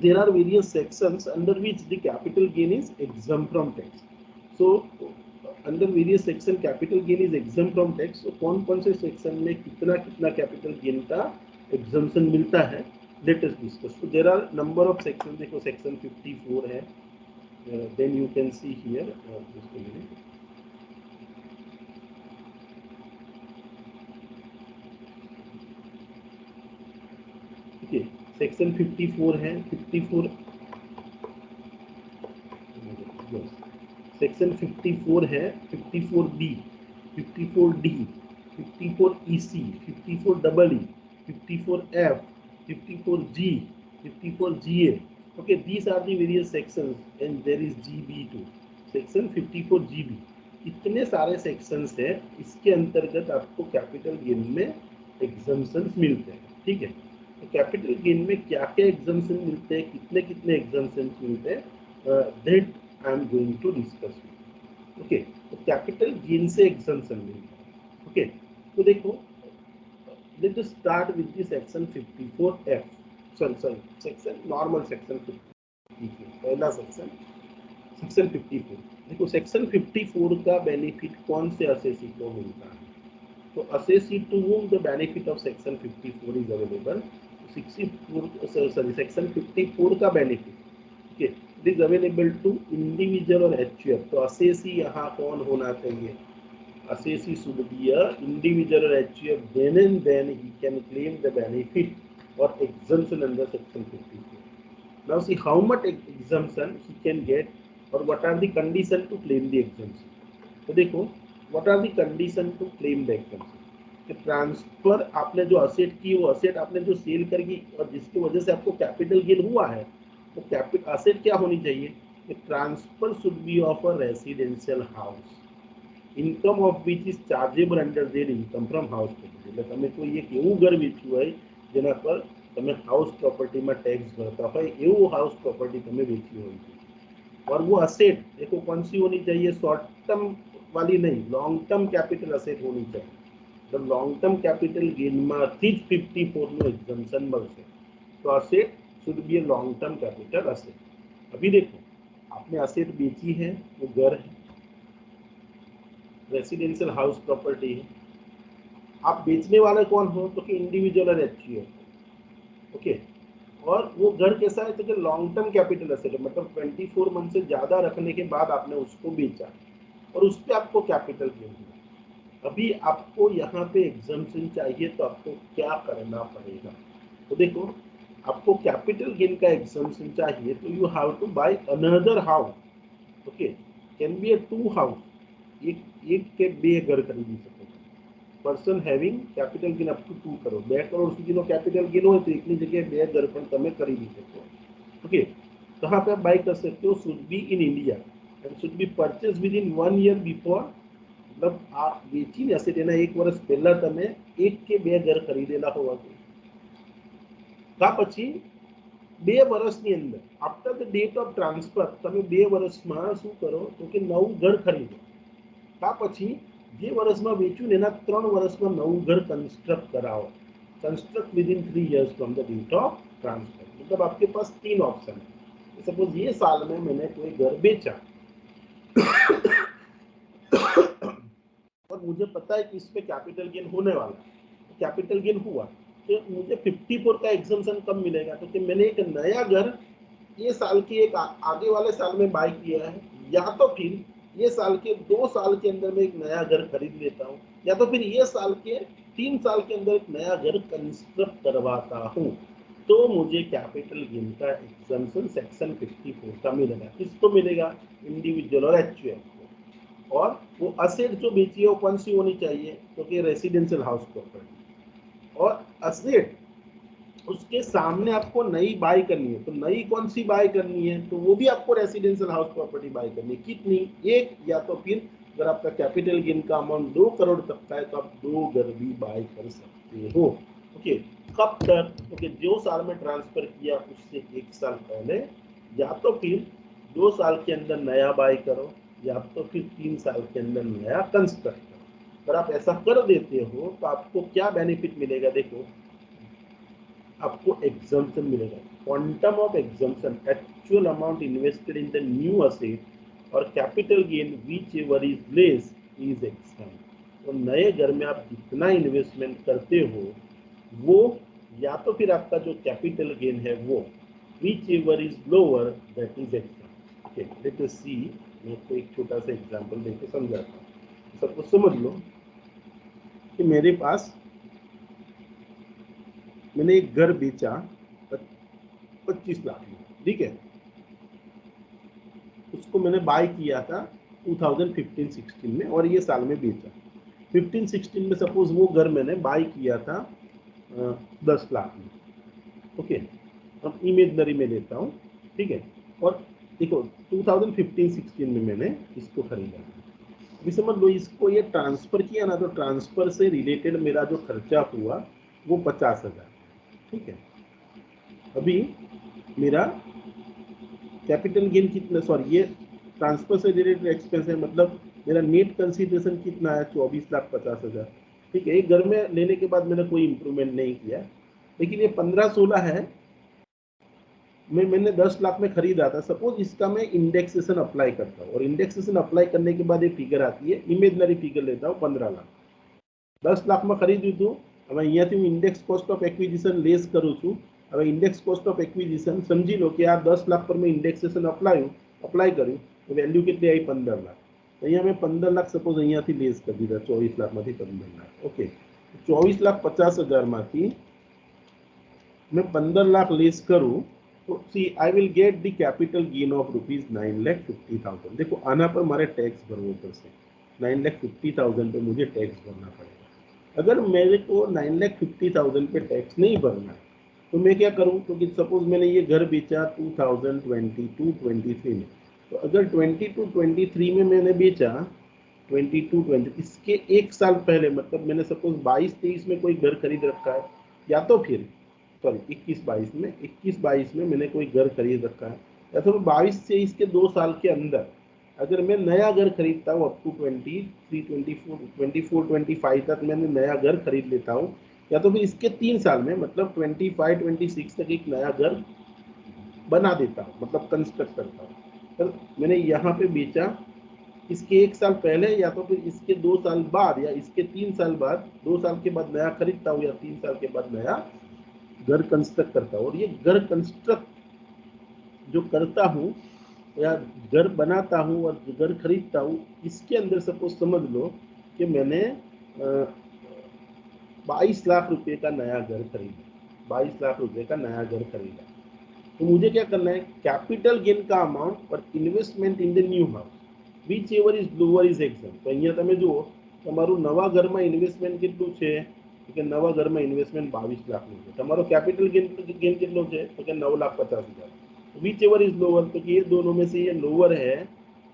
there are various sections under which the capital gain is exempt from tax. So under various section capital gain is exempt from tax. So कौन कौन से section में कितना कितना capital gain का एग्जम्पशन मिलता है, let us discuss. So there are number of sections. देखो सेक्शन 54 है, then you can see here, just a minute. Okay, section 54 है, 54 सेक्शन 54 है, 54B, 54D, 54EC, 54EE, 54F, 54G, 54GA. Okay, these are the various sections, and there is GB too. Section 54GB. इतने सारे sections है, इसके अंतर्गत आपको capital gain में exemptions मिलते हैं, ठीक है. तो कैपिटल गेन में क्या क्या एग्जम्पशन मिलते हैं, कितने कितने एग्जम्पशंस मिलते हैं, that I am going to discuss. Okay, तो कैपिटल गेन से एग्जम्पशन मिलता है. ओके, तो देखो, let us start with the section 54F. Sorry section normal section 54, पहला सेक्शन सेक्शन 54. देखो सेक्शन 54 का बेनिफिट कौन से असेसी को मिलता है. तो assessee to whom the benefit of section 54 is available. 64 sorry section 54 का benefit, okay, it is available to individual और HUF. तो असेसी यहाँ कौन होना चाहिए? Assessee should be a individual or HUF. Then and then he can claim the benefit or exemption under section 54. Now see how much exemption he can get, or what are the condition to claim the exemption. तो देखो, what are the condition to claim the exemption. कि transfer आपने जो asset की, वो asset आपने जो cell करके और जिसकी वजह से आपको कैपिटल गेन हुआ है, वो कैपिटल असेट क्या होनी चाहिए? कि transfer should be of a residential house, income of which is chargeable under there income from house property. એટલે તમે કોઈ એક એવું ઘર વેચ્યું હોય જેના પર તમે હાઉસ પ્રોપર્ટીમાં ટેક્સ ભરતા હોય, એવું હાઉસ પ્રોપર્ટી તમે વેચી હોય. और वो असेट देखो कौन सी होनी चाहिए, शॉर्ट टर्म वाली नहीं, लॉन्ग टर्म कैपिटल असेट होनी चाहिए. तो लॉन्ग टर्म कैपिटल गेनમાંથી જ 54 નું એક્ઝમ્પશન મળશે. तो asset should be A long term capital asset. अभी देखो आपने असेट बेची है, वो घर है, रेसिडेंशियल हाउस प्रॉपर्टी है. आप बेचने वाले कौन हो? तो कि इंडिविजुअल और HUF. ओके, और वो घर कैसा है? तो कि लॉन्ग टर्म कैपिटल असेट है, मतलब 24 मंथ से ज़्यादा रखने के बाद आपने उसको बेचा और उस पर आपको कैपिटल गेन हुआ. अभी आपको यहाँ पे एग्जम्पशन चाहिए, तो आपको क्या करना पड़ेगा? तो देखो, आपको कैपिटल गेन का एग्जम्पशन चाहिए, तो you have to buy another house. Okay, can be a 2 house, एक के બે ઘર ખરીદી શકો છો. Person having capital gain up to 2 crore, 2 crore સુધીનો कैपिटल गेन હોય તો એકની જગ્યાએ 2 ઘર પણ તમે ખરીદી શકો. ओके, कहाँ पे आप बाय कर सकते हो? Should be in India and should be purchase with in 1 year before. मतलब આ વેચીને હશે તેના 1 વર્ષ પહેલા તમે એક કે બે ઘર ખરીદેલા હોવા જોઈએ. કા પછી 2 વર્ષની અંદર after the date of transfer તમે 2 વર્ષમાં શું કરો તો કે નવું ઘર ખરીદો. તા પછી જે વર્ષમાં વેચ્યું ને એના 3 વર્ષમાં નવું ઘર कंस्ट्रक्ट कराओ. Construct within 3 years from the date of transfer. मतलब आपके पास 3 ऑप्शन है. सपोज ये साल में मैंने कोई घर बेचा और मुझे पता है कि इस पे कैपिटल गेन होने वाला है. कैपिटल गेन हुआ तो मुझे 54 का एग्जम्पशन कब मिलेगा? तो कि मैंने एक नया घर ये साल के एक आगे वाले साल में बाय किया है, या तो फिर ये साल के 2 साल के अंदर में एक नया घर खरीद लेता हूँ, या तो फिर ये साल के 3 साल के अंदर एक नया घर कंस्ट्रक्ट करवाता हूँ, तो मुझे कैपिटल गेन का एग्जम्पशन सेक्शन 54 का मिलेगा. किसको मिलेगा? इंडिविजुअल और एचयूएफ को. और वो असेट जो बेची है वो कौन सी होनी चाहिए? क्योंकि रेसिडेंशियल हाउस प्रॉपर्टी. और असेट उसके सामने आपको नई बाय करनी है, तो नई कौन सी बाय करनी है? तो वो भी आपको रेसिडेंशियल हाउस प्रॉपर्टी बाय करनी है. कितनी? एक, या तो फिर अगर आपका कैपिटल गेन का अमाउंट 2 करोड़ तक का है तो आप 2 घर भी बाय कर सकते हो. ओके. कब तक? ओके, जो साल में ट्रांसफर किया उससे 1 साल पहले, या तो फिर 2 साल के अंदर नया बाय करो, या तो फिर 3 साल के अंदर नया कंस्ट्रक्ट करो. अगर आप ऐसा कर देते हो तो आपको क्या बेनिफिट मिलेगा? देखो, आपको एग्जम्पशन मिलेगा. Quantum of exemption, actual amount invested in the new asset और capital gain whichever is less is exempt. तो नए घर में आप जितना इन्वेस्टमेंट करते हो वो, या तो फिर आपका जो कैपिटल गेन है वो whichever is lower that is exempt. Okay, let us see. मैं आपको एक छोटा सा एग्जांपल देकर समझाता हूँ. सबको समझ लो कि मेरे पास मैंने एक घर बेचा 25 लाख में. ठीक है, उसको मैंने बाय किया था 2015-16 में और ये साल में बेचा. 15-16 में सपोज वो घर मैंने बाय किया था 10 लाख में. ओके, अब इमेजनरी में लेता हूँ. ठीक है, और देखो 2015-16 में मैंने इसको खरीदा. अभी समझ लो, इसको ये ट्रांसफर किया ना, तो ट्रांसफर से रिलेटेड मेरा जो खर्चा हुआ वो 50,000. ठीक है, अभी मेरा कैपिटल गेन कितना, सॉरी ये ट्रांसफर से रिलेटेड एक्सपेंस है, मतलब मेरा नेट कंसीडरेशन कितना है? 24,50,000. ठीक है, एक घर में लेने के बाद मैंने कोई इंप्रूवमेंट नहीं किया, लेकिन ये 15-16 है, मैंने 10 लाख में खरीदा था. सपोज इसका मैं इंडेक्सेशन अप्लाई करता हूँ, और इंडेक्सेशन अप्लाई करने के बाद ये फिगर आती है, इमेजनरी फिगर लेता हूँ 15 लाख. 10 लाख में खरीद्યું હતું. હવે અહીંયાથી હું index cost of acquisition less કરું છું. હવે ઇન્ડેક્સ કોસ્ટ ઓફ એક્વિઝિશન સમજી લો કે આ 10 લાખ પર મેં ઇન્ડેક્સેશન અપ્લાય કર્યું તો વેલ્યુ કેટલી આવી? 15 લાખ. અહીંયા મેં 15 લાખ સપોઝ અહીંયાથી લેસ કરી દીધા, 24 લાખમાંથી 15 લાખ. ઓકે, 24,50,000 मैं 15 लाख लेस करूं तो see I will get the capital gain of ₹9,50,000. देखो, आना पर मारे टैक्स भरना पड़શે. 9,50,000 पे मुझे टैक्स भरना पड़ेगा. अगर मेरे को 9,50,000 पे टैक्स नहीं भरना तो मैं क्या करूं? तो कि सपोज मैंने ये घर बेचा 2022-23 में, तो अगर 22-23 में मैंने बेचा 22-20, इसके 1 साल पहले, मतलब मैंने सपोज 22-23 में कोई घर खरीद रखा है, या तो फिर सॉरी 21-22 में मैंने कोई घर खरीद रखा है, या तो 22 से इसके 2 साल के अंदर अगर मैं नया घर खरीदता हूँ अप टू 24-25 तक मैंने नया घर खरीद लेता हूँ, या तो फिर इसके 3 साल में मतलब 25-26 तक एक नया घर बना देता हूँ, मतलब कंस्ट्रक्ट करता हूँ. तो मैंने यहाँ पे बेचा इसके 1 साल पहले, या तो फिर इसके 2 साल बाद, या इसके 3 साल बाद, 2 साल के बाद नया खरीदता हूँ, या 3 साल के बाद नया घर कंस्ट्रक्ट करता हूँ. और ये घर कंस्ट्रक्ट जो करता हूँ या घर बनाता हूँ और घर खरीदता हूँ, इसके अंदर सपोज समझ लो कि मैंने 22 लाख रुपए का नया घर खरीदा. 22 लाख रुपए का नया घर खरीदा, तो मुझे क्या करना है? कैपिटल गेन का अमाउंट और investment in the new house which ever is lower is exempt. तो અહીંયા તમે જુઓ તમારું નવા ઘરમાં ઇન્વેસ્ટમેન્ટ કેટલું છે? કે નવા ઘરમાં ઇન્વેસ્ટમેન્ટ 22 લાખનું છે. તમારો કેપિટલ गेन કેટલો છે? તો કે 9,50,000. विच एवर इज लोअर, तो ये दोनों में से ये लोअर है,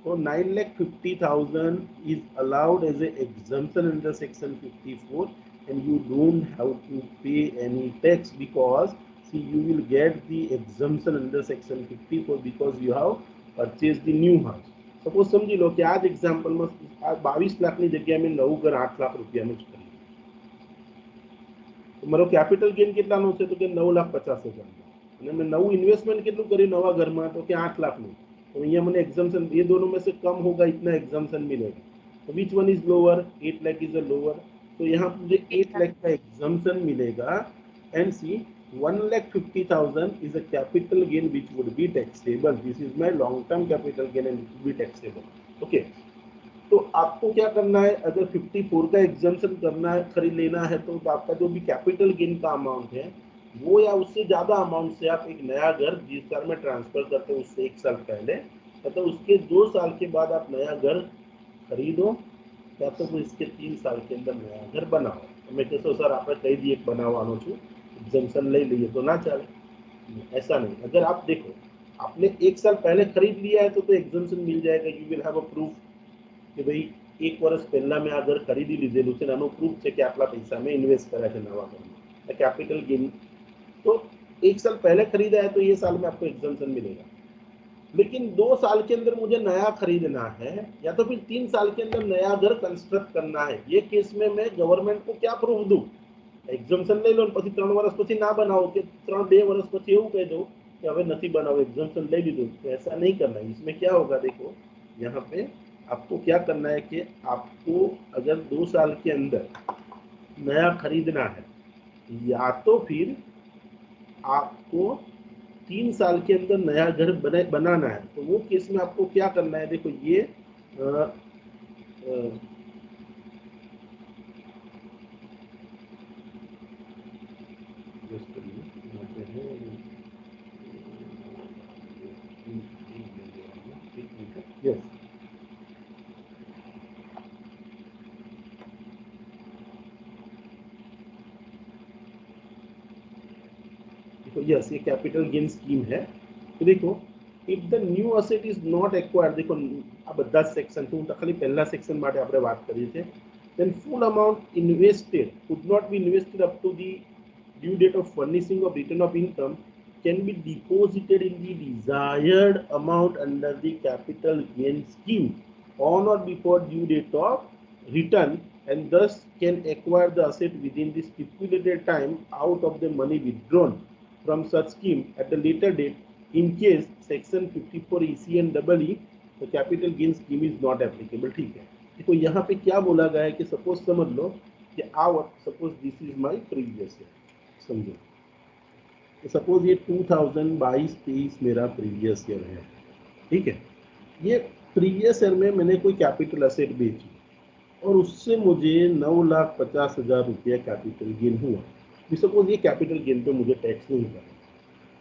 तो 9,50,000 is allowed as a exemption under section 54 and you don't have to pay any tax because see you will get the exemption under section 54 because you have purchased the new house. Suppose समझी लो कि आज example में 22 लाख ની જગ્યાએ મેં નવું ઘર 8 લાખ રૂપિયાનું જ ખરીદ્યું. તો મારો કેપિટલ ગેઇન કેટલાનો છે તો કે 9,50,000 અને મેં નવું ઇન્વેસ્ટમેન્ટ કેટલું કર્યું નવા ઘરમાં તો કે 8 લાખનું. तो यहाँ मैंने एग्जाम्पशन ये दोनों में से कम होगा इतना एग्जाम्पशन मिलेगा. तो which one is lower 8 lakh is a lower. तो यहाँ मुझे 8 लाख का एग्जाम्पशन मिलेगा and C 1,50,000 is a capital gain which would be taxable. This is my long term capital gain and it will be taxable. Okay. तो आपको क्या करना है अगर 54 का एग्जाम्पशन करना है खरीद लेना है तो आपका जो भी कैपिटल गेन का अमाउंट है वो या उससे ज्यादा अमाउंट से आप एक नया घर जिस साल में ट्रांसफर करते हैं उससे 1 साल पहले मतलब उसके 2 साल के बाद आप नया घर खरीदो या तो इसके 3 साल के अंदर नया घर बनाओ. मैं कहते सर आपने कही दी एक बनावानो छू एग्जाम्पशन ले लिए तो ना चले. ऐसा नहीं. अगर आप देखो आपने 1 साल पहले खरीद लिया है तो एग्जाम्पशन मिल जाएगा. You will have a proof कि भाई 1 વર્ષ પહેલા મેં આ ઘર ખરીદી લીધેલું છે આનો પ્રૂફ છે કે આટલા પૈસા મેં ઇન્વેસ્ટ કર્યા છે નવા ઘરમાં. कैपिटल गेन तो 1 साल पहले खरीदा है तो ये साल में आपको एग्जाम्पशन मिलेगा. लेकिन 2 साल के अंदर मुझे नया खरीदना है या तो फिर 3 साल के अंदर नया घर कंस्ट्रक्ट करना है. ये केस में मैं गवर्नमेंट को क्या प्रूफ दूं? एग्जाम्पशन ले लो પછી 3 વર્ષ પછી ના બનાવો કે 2 વર્ષ પછી એવું કહી દો कि હવે નથી બનાવો एग्जाम्पशन ले लीधું. तो ऐसा नहीं करना है. इसमें क्या होगा देखो यहाँ पे आपको क्या करना है कि आपको अगर 2 साल के अंदर नया खरीदना है या तो फिर आपको 3 साल के अंदर नया घर बनाना है तो वो केस में आपको क्या करना है. देखो ये यस तो यस ये कैपिटल गेन स्कीम है. तो देखो if the new asset is not acquired देखो આ બધા સેક્શન હું તો ખાલી પહેલા સેક્શન માટે આપણે વાત કરી છે. then full amount invested could not be invested up to the due date of furnishing of return of income can be deposited in the desired amount under the capital gain scheme on or before due date of return and thus can acquire the asset within the stipulated time out of the money withdrawn from such scheme at the later date in case section 54 ECN EE the capital gain scheme is not applicable. ठीक है. देखो यहाँ पे क्या बोला गया है कि सपोज समझ लो कि suppose this is my previous year. समझो सपोज ये 2022-23 मेरा प्रीवियस ईयर है. ठीक है. ये प्रीवियस ईयर में मैंने कोई कैपिटल असेट बेची और उससे मुझे 9,50,000 रुपया कैपिटल गेन हुआ. सपोज ये कैपिटल गेन पे मुझे टैक्स नहीं करना.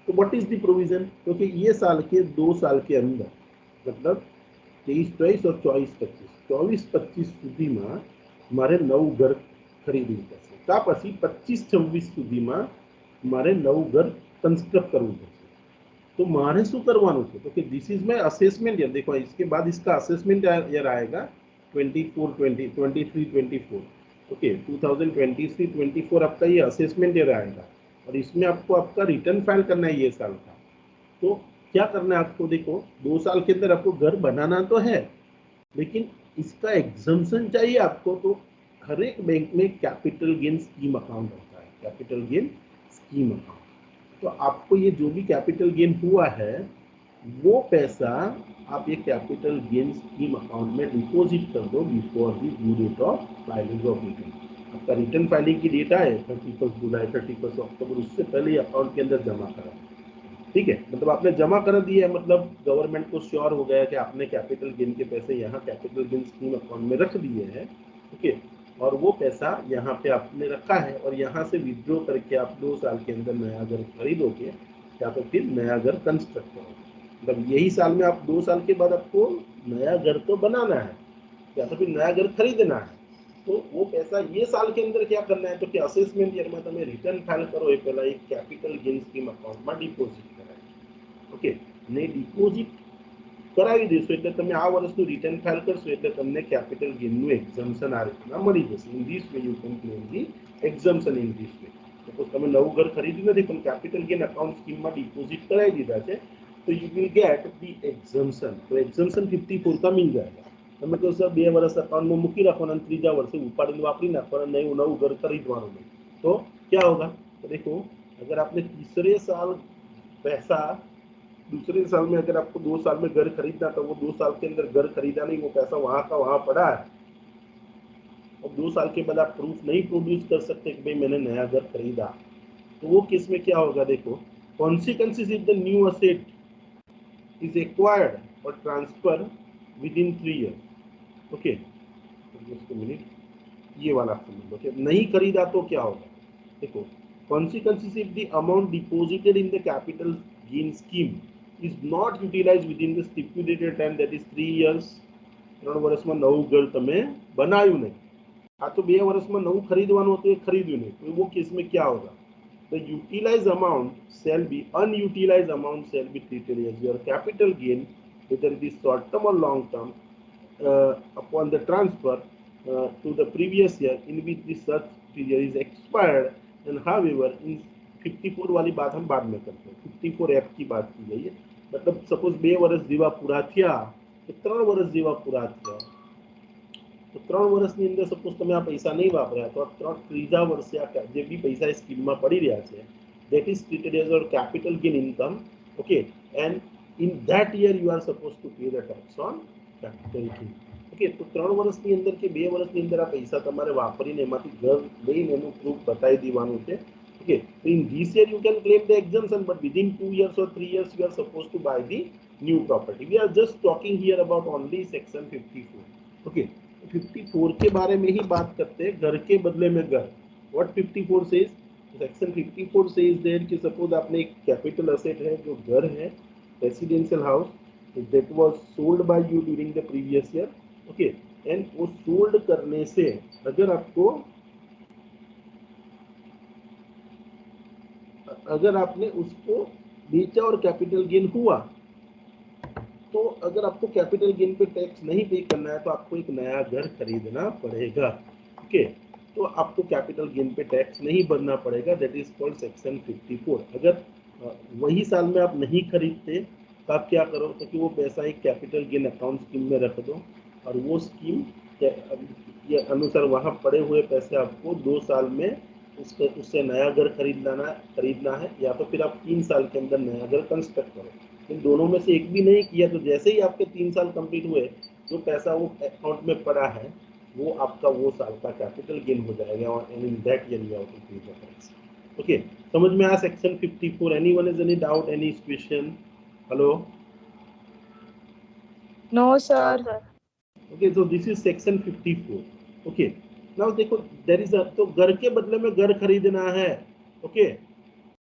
तो व्हाट इज द प्रोविजन क्योंकि ये साल के 2 साल के अंदर मतलब 23-24 और 24-25 સુધીમાં મારે નવું ઘર ખરીદવું પડશે. તા પછી 25-26 સુધીમાં મારે નવું ઘર કન્સ્ટ્રક્ટ કરવું પડશે. तो मारे शू करवानुं छे तो कि this is my assessment year. देखो इसके बाद इसका असेसमेंट ईयर आएगा 23-24. ओके 2023-24 आपका ये असेसमेंट ईयर आएगा और इसमें आपको आपका रिटर्न फाइल करना है ये साल का. तो क्या करना है आपको देखो 2 साल के अंदर आपको घर बनाना तो है लेकिन इसका एग्जम्पशन चाहिए आपको. तो हर एक बैंक में कैपिटल गेन स्कीम अकाउंट होता है. Capital gain scheme account. तो आपको ये जो भी कैपिटल गेन हुआ है वो पैसा आप ये कैपिटल गेन स्कीम अकाउंट में डिपॉजिट कर दो before the due date of filing of return. आपका रिटर्न फाइलिंग की डेट है 31 जुलाई 31 अक्टूबर उससे पहले अकाउंट के अंदर जमा करा. ठीक है. मतलब आपने जमा कर दिया है मतलब गवर्नमेंट को श्योर हो गया कि आपने कैपिटल गेन के पैसे यहाँ कैपिटल गेन स्कीम अकाउंट में रख दिए हैं. ओके और वो पैसा यहाँ पे आपने रखा है और यहाँ से विड्रॉ करके आप 2 साल के अंदर नया घर खरीदोगे या तो फिर नया घर कंस्ट्रक्ट करोगे. मतलब यही साल में आप 2 साल के बाद आपको नया घर तो बनाना है या तो फिर नया घर खरीदना है. तो वो पैसा ये साल के अंदर क्या करना है तो कि असेसमेंट ईयर में તમે रिटर्न फाइल करो એ પહેલા એક कैपिटल गेन स्कीम अकाउंट में डिपॉजिट कराય. ओके ने डिपॉजिट કરાવી દેશો એટલે તમે આ વર્ષનું રિટર્ન ફાઇલ કરશો એટલે તમને કેપિટલ ગેનનું એક્ઝમ્પશન આ રીતના મળી જશે. In this way you can claim the exemption in this way. Suppose તમે નવું ઘર ખરીદ્યું નથી પણ કેપિટલ ગેઇન અકાઉન્ટ સ્કીમમાં ડિપોઝિટ કરાવી દીધા છે तो you will get the exemption. तो एग्जम्पशन 54 का मिल जाएगा। તમે કહો સર 2 વર્ષ અકાઉન્ટમાં મૂકી રાખવાના અને ત્રીજા વર્ષે ઉપાડીને વાપરી નાખવાના, નવું घर खरीदવાનું नहीं। तो क्या होगा? तो देखो अगर आपने तीसरे साल पैसा, दूसरे साल में अगर आपको 2 साल में घर खरीदना तो वो 2 साल के अंदर घर खरीदा नहीं, वो पैसा वहां का वहां पड़ा है। और 2 साल के बाद आप प्रूफ नहीं प्रोड्यूस कर सकते कि भाई मैंने नया घर खरीदा, तो वो केस में क्या होगा? देखो consequences if the new asset is acquired or transferred within 3 years। Okay, just a minute, ये वाला समझ लो कि नहीं खरीदा तो क्या होगा। देखो consequences if the amount deposited in the capital gain scheme is not utilized within the stipulated time, that is 3 years। 3 વર્ષમાં નવું ઘર તમે બનાવ્યું નહીં, આ તો 2 વર્ષમાં નવું ખરીદવાનું હતું, એ ખરીદ્યું નહીં, તો वो केस में क्या होगा? The utilized amount shall be unutilized amount shall be treated as your capital gain, whether it is short term or long term, upon the transfer to the previous year in which the such period is expired। and however in 54 वाली बात हम बाद में करते हैं, 54F की बात की गई है। मतलब सपोज 2 વર્ષ જેવા પૂરા થયા કે 3 વર્ષ જેવા પૂરા થયા, तो 3 વર્ષની અંદર સપોઝ તમે આ પૈસા નહીં વાપર્યા, તો આ ત્રીજા વર્ષે આ જે બી પૈસા એ સ્કીમમાં પડી રહ્યા છે, that is treated as your capital gain income। okay, and in that year you are supposed to pay the tax on capital gain। okay, તો 3 વર્ષની અંદર કે 2 વર્ષની અંદર આ પૈસા તમારે વાપરીને એમાંથી ઘર લઈને એનું પ્રૂફ બતાવી દેવાનું છે। okay, so in this year you can claim the exemption, but within 2 years or 3 years you are supposed to buy the new property। we are just talking here about only section 54। okay, 54 के बारे में ही बात करते हैं, घर के बदले में घर। What 54 says? Section 54 says that कि सपोज आपने एक कैपिटल असेट है जो घर है, residential house, that was sold by you during the previous year. Okay, and वो सोल्ड करने से अगर आपने उसको बेचा और कैपिटल गेन हुआ, तो अगर आपको कैपिटल गेन पे टैक्स नहीं पे करना है तो आपको एक नया घर खरीदना पड़ेगा। ओके, तो आपको कैपिटल गेन पे टैक्स नहीं भरना पड़ेगा, दैट इज कॉल्ड सेक्शन 54। अगर वही साल में आप नहीं खरीदते तो आप क्या करो, तो कि वो पैसा एक कैपिटल गेन अकाउंट स्कीम में रख दो, और वो स्कीम के अनुसार वहाँ पड़े हुए पैसे आपको 2 साल में उससे नया घर खरीदना है, या तो फिर आप 3 साल के अंदर नया घर कंस्ट्रक्ट करो। इन दोनों में से एक भी नहीं किया तो जैसे ही आपके 3 साल कंप्लीट हुए, जो पैसा वो अकाउंट में पड़ा है वो आपका वो साल का कैपिटल गेन हो जाएगा, और in that year you have to pay the tax. Okay, समझ में आया section 54? Anyone has any doubt, any question? Hello? No, sir. Okay, so this is section 54। Okay, now देखो देयर इज तो घर के बदले में घर खरीदना है। ओके,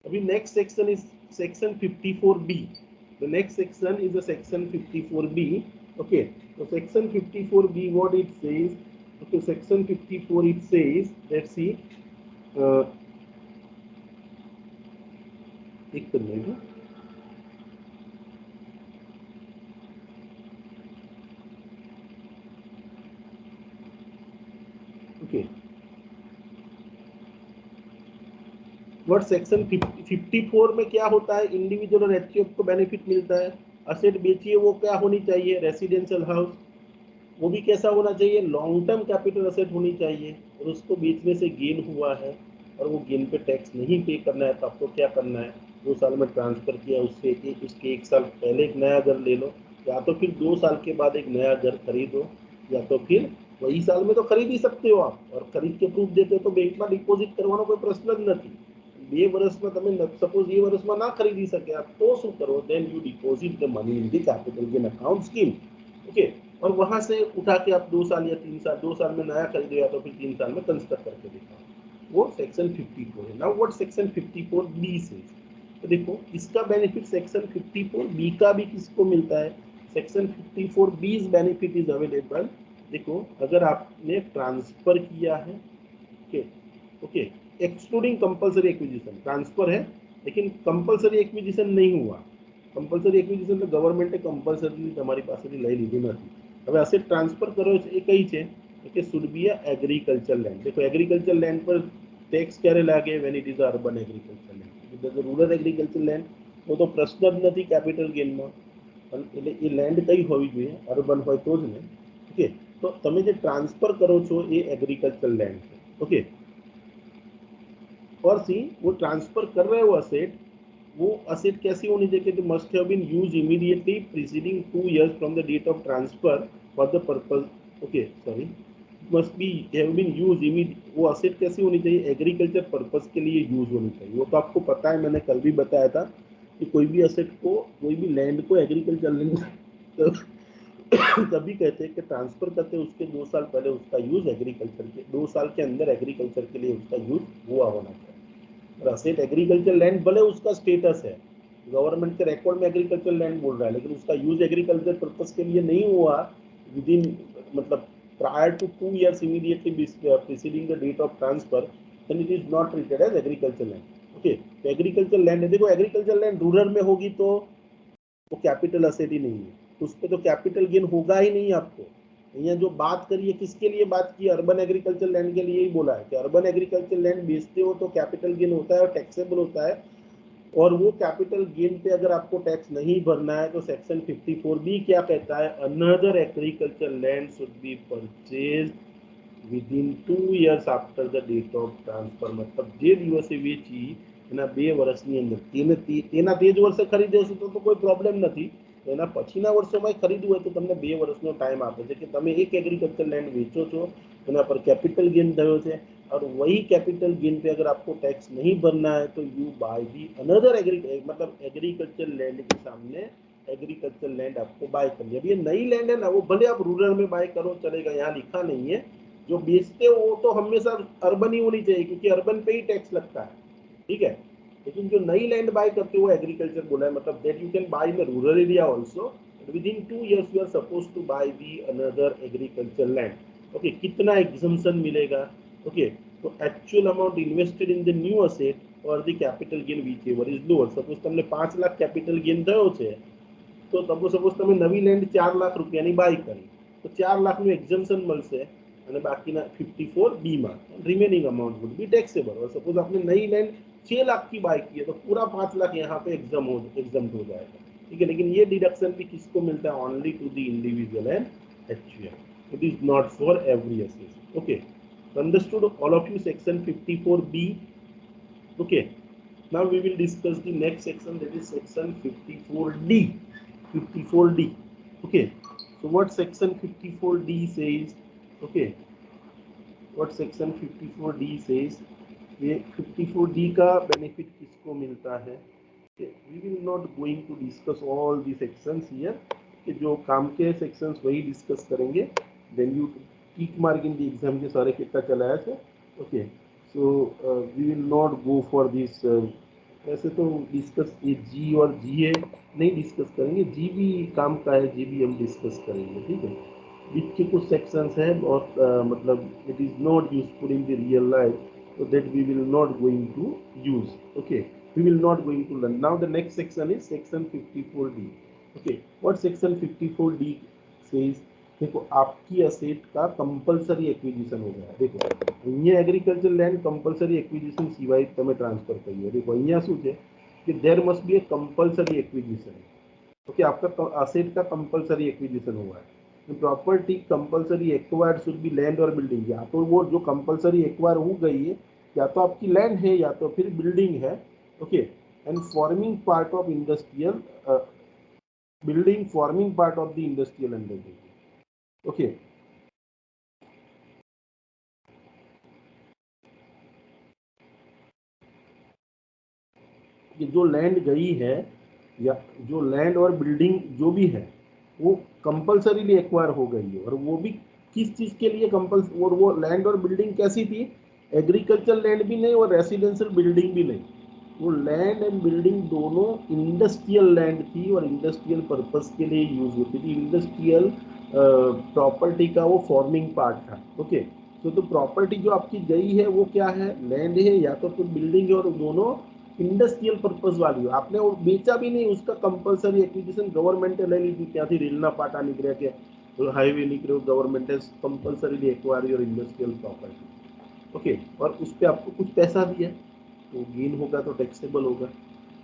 अभी next section is section 54B। The next section is the section 54B। okay, so section 54B what it says? Okay, section 54 it says, let's see, एक मिनट। okay, व्हाट सेक्शन 54 में क्या होता है? इंडिविजुअल और HUF को benefit मिलता है। Asset बेचिए, वो क्या होनी चाहिए? Residential house. वो भी कैसा होना चाहिए? लॉन्ग टर्म कैपिटल असेट होनी चाहिए, और उसको बेचने से गेन हुआ है और वो गेन पे टैक्स नहीं पे करना है, तो आपको क्या करना है? 2 साल में ट्रांसफर किया, उसके 1 साल पहले एक नया घर ले लो, या तो फिर 2 साल के बाद एक नया घर खरीदो, या तो फिर वही साल में तो खरीद ही सकते हो आप, और खरीद के प्रूफ देते हो तो बैंक में डिपोजिट करवानो कोई प्रश्न જ નથી। 2 વર્ષમાં તમે સપોઝ 2 વર્ષમાં ના ખરીદી શક્યા તો શું કરો? then you deposit the money in the capital gain account scheme। Okay, और वहां से उठा के आप 2 साल या 3 साल, 2 साल में नया खरीदो या तो फिर 3 साल में कंस्ट्रक्ट करके दिखाओ, वो सेक्शन 54 है। नाउ व्हाट सेक्शन 54B से? तो देखो इसका बेनिफिट सेक्शन 54B का भी किसको मिलता है? Section 54B benefit is available. देखो अगर आपने ट्रांसफर किया है, okay okay, excluding compulsory acquisition, transfer है लेकिन कंपलसरी एक्विजिशन नहीं हुआ। कंपलसरी एक्विजिशन तो गवर्नमेंटे कंपलसरी તમારી પાસેથી લઈ લીધું નથી। હવે અસેટ ટ્રાન્સફર કરો એ કઈ છે? કે should be a agriculture land. देखो एग्रीकल्चर लैंड पर ટેક્સ ક્યારે લાગે when it is urban agriculture land. It is rural agriculture land તો પ્રશ્ન જ નથી કેપિટલ ગેઇનમાં. એટલે એ લેન્ડ કઈ હોવી જોઈએ, અર્બન હોય તો જ ને. ओके, तो તમે જે ट्रांसफर करो છો એ एग्रीकल्चर लैंड है. ओके, और सी वो ट्रांसफर कर रहे हो असेट, वो असेट कैसी होनी चाहिए कि must have been use immediately preceding 2 years from the date of transfer for the purpose. Okay sorry, must be have been use immediate. वो असेट कैसी होनी चाहिए, एग्रीकल्चर पर्पस के लिए यूज होनी चाहिए. वो तो आपको पता है, मैंने कल भी बताया था कि कोई भी असेट को, कोई भी लैंड को एग्रीकल्चर लैंड तभी कहते हैं कि ट्रांसफर करते हैं उसके 2 साल पहले उसका यूज एग्रीकल्चर के, 2 साल के अंदर एग्रीकल्चर के लिए उसका यूज हुआ होना चाहिए. और असेट एग्रीकल्चर लैंड भले उसका स्टेटस है, गवर्नमेंट के रिकॉर्ड में एग्रीकल्चर लैंड बोल रहा है, लेकिन उसका यूज एग्रीकल्चर पर्पस के लिए नहीं हुआ विद इन, मतलब prior to 2 years immediately preceding the date of transfer, then it is not treated as agriculture land. Okay, तो एग्रीकल्चर लैंड है. देखो एग्रीकल्चर लैंड रूरल में होगी तो वो कैपिटल असेट ही नहीं है, उस पर तो कैपिटल गेन होगा ही नहीं आपको. यहाँ जो बात करी है किसके लिए बात की, अर्बन एग्रीकल्चर लैंड के लिए ही बोला है कि अर्बन एग्रीकल्चर लैंड बेचते हो तो कैपिटल गेन होता है और टैक्सेबल होता है. और वो कैपिटल गेन पे अगर आपको टैक्स नहीं भरना है तो सेक्शन 54B क्या कहता है, another agriculture land should be purchase within 2 years after the date of transfer. मतलब જે દિવસે વેચી એના 2 વર્ષની અંદર તેના તે જ વર્ષે ખરીદ્યો છે તો કોઈ પ્રોબ્લેમ નથી. એના પછીના વર્ષોમાં ખરીદવું હોય તો તમને 2 વર્ષનો ટાઈમ આપે છે કે તમે એક એગ્રીકલ્ચર લેન્ડ વેચો છો, એના પર कैपिटल गेन થયો છે, और वही कैपिटल गेन पे अगर आपको टैक्स नहीं भरना है तो यू बाय दी अनदर मतलब एग्रीकल्चर लैंड के सामने एग्रीकल्चर लैंड आपको बाय कर लिया. अब ये नई लैंड है ना, वो भले आप रूरल में बाय करो चलेगा, यहाँ लिखा नहीं है. जो बेचते हो वो तो हमेशा अर्बन ही होनी चाहिए क्योंकि अर्बन पे ही टैक्स लगता है, ठीक है. लेकिन जो नई लैंड बाय करते हो एग्रीकल्चर बोला है, मतलब that you can buy in rural area also within 2 years you are suppose to buy the another agriculture land. Okay, कितना एग्जम्पशन मिलेगा. ओके, तो actual amount invested in the new asset और the capital gain whichever is lower. Suppose તમને 5 lakh capital gain થયો છે તો suppose તમે નવી લેન્ડ 4 લાખ રૂપિયાની બાય કરી તો 4 લાખનું એક્ઝમ્પશન મળશે અને બાકીના 54B માં remaining amount would be taxable. और सपोज आपने नई लैंड 6 लाख की बाय की है तो पूरा 5 लाख यहाँ पे एग्जम्प्ट हो जाएगा, ठीक है. लेकिन ये डिडक्शन भी किसको मिलता है, only to the individual and actual. It is not for every asset. Okay, understood all of you section 54B. okay, now we will discuss the next section, that is section 54D. 54D. okay, so what section 54D says. okay, what section 54D says, ये 54D का benefit किसको मिलता है. we will not going to discuss all the sections here, कि जो काम के sections वही discuss करेंगे. then you tick mark in the exam के सारे कितना चलाया थे. Okay, so we will not go for this. ऐसे तो डिस्कस ये जी और जीए नहीं डिस्कस करेंगे, जी भी काम का है, जी भी हम डिस्कस करेंगे, ठीक है. बीच के कुछ सेक्शंस है बहुत मतलब it is not useful in the real life, so that we will not going to use. okay, we will not going to learn. now the next section is section 54D. okay, what section 54D says. देखो आपकी asset का compulsory acquisition हो गया. देखो અહીંયા agriculture land compulsory acquisition સિવાય તમે transfer કરી હોય. देखो અહીંયા શું છે कि there must be a compulsory acquisition. Okay, आपका असेट का कंपलसरी एक्विजिशन हुआ है. Property compulsory acquired should be land और बिल्डिंग. या तो वो जो कंपलसरी एक्वायर हो गई है या तो आपकी लैंड है या तो फिर बिल्डिंग है. Okay, and forming part of industrial building forming part of the industrial undertaking. Okay, कि जो लैंड गई है या जो लैंड और बिल्डिंग जो भी है वो कंपलसरीली एक्वायर हो गई है, और वो भी किस चीज के लिए कंपल्स. और वो लैंड और बिल्डिंग कैसी थी, एग्रीकल्चर लैंड भी नहीं और रेसिडेंशियल बिल्डिंग भी नहीं. वो लैंड एंड बिल्डिंग दोनों इंडस्ट्रियल लैंड थी और इंडस्ट्रियल पर्पस के लिए यूज होती थी. इंडस्ट्रियल प्रॉपर्टी का वो फॉर्मिंग पार्ट था. ओके, तो प्रॉपर्टी जो आपकी गई है वो क्या है, लैंड है या तो फिर बिल्डिंग है, और दोनों इंडस्ट्रियल पर्पस वाली हो. आपने वो बेचा भी नहीं, उसका कंपलसरी एक्विजिशन गवर्नमेंटे લઈ લીધી. ત્યાંથી રેલના પાટા નીકળ્યા કે હાઈવે નીકળ્યો, ગવર્મેન્ટે કંપલસરીલી એક્વાયર યોર ઇન્ડસ્ટ્રિयल प्रॉपर्टी. ओके, और उस पर आपको कुछ पैसा दिया तो गेन होगा तो टैक्सेबल होगा।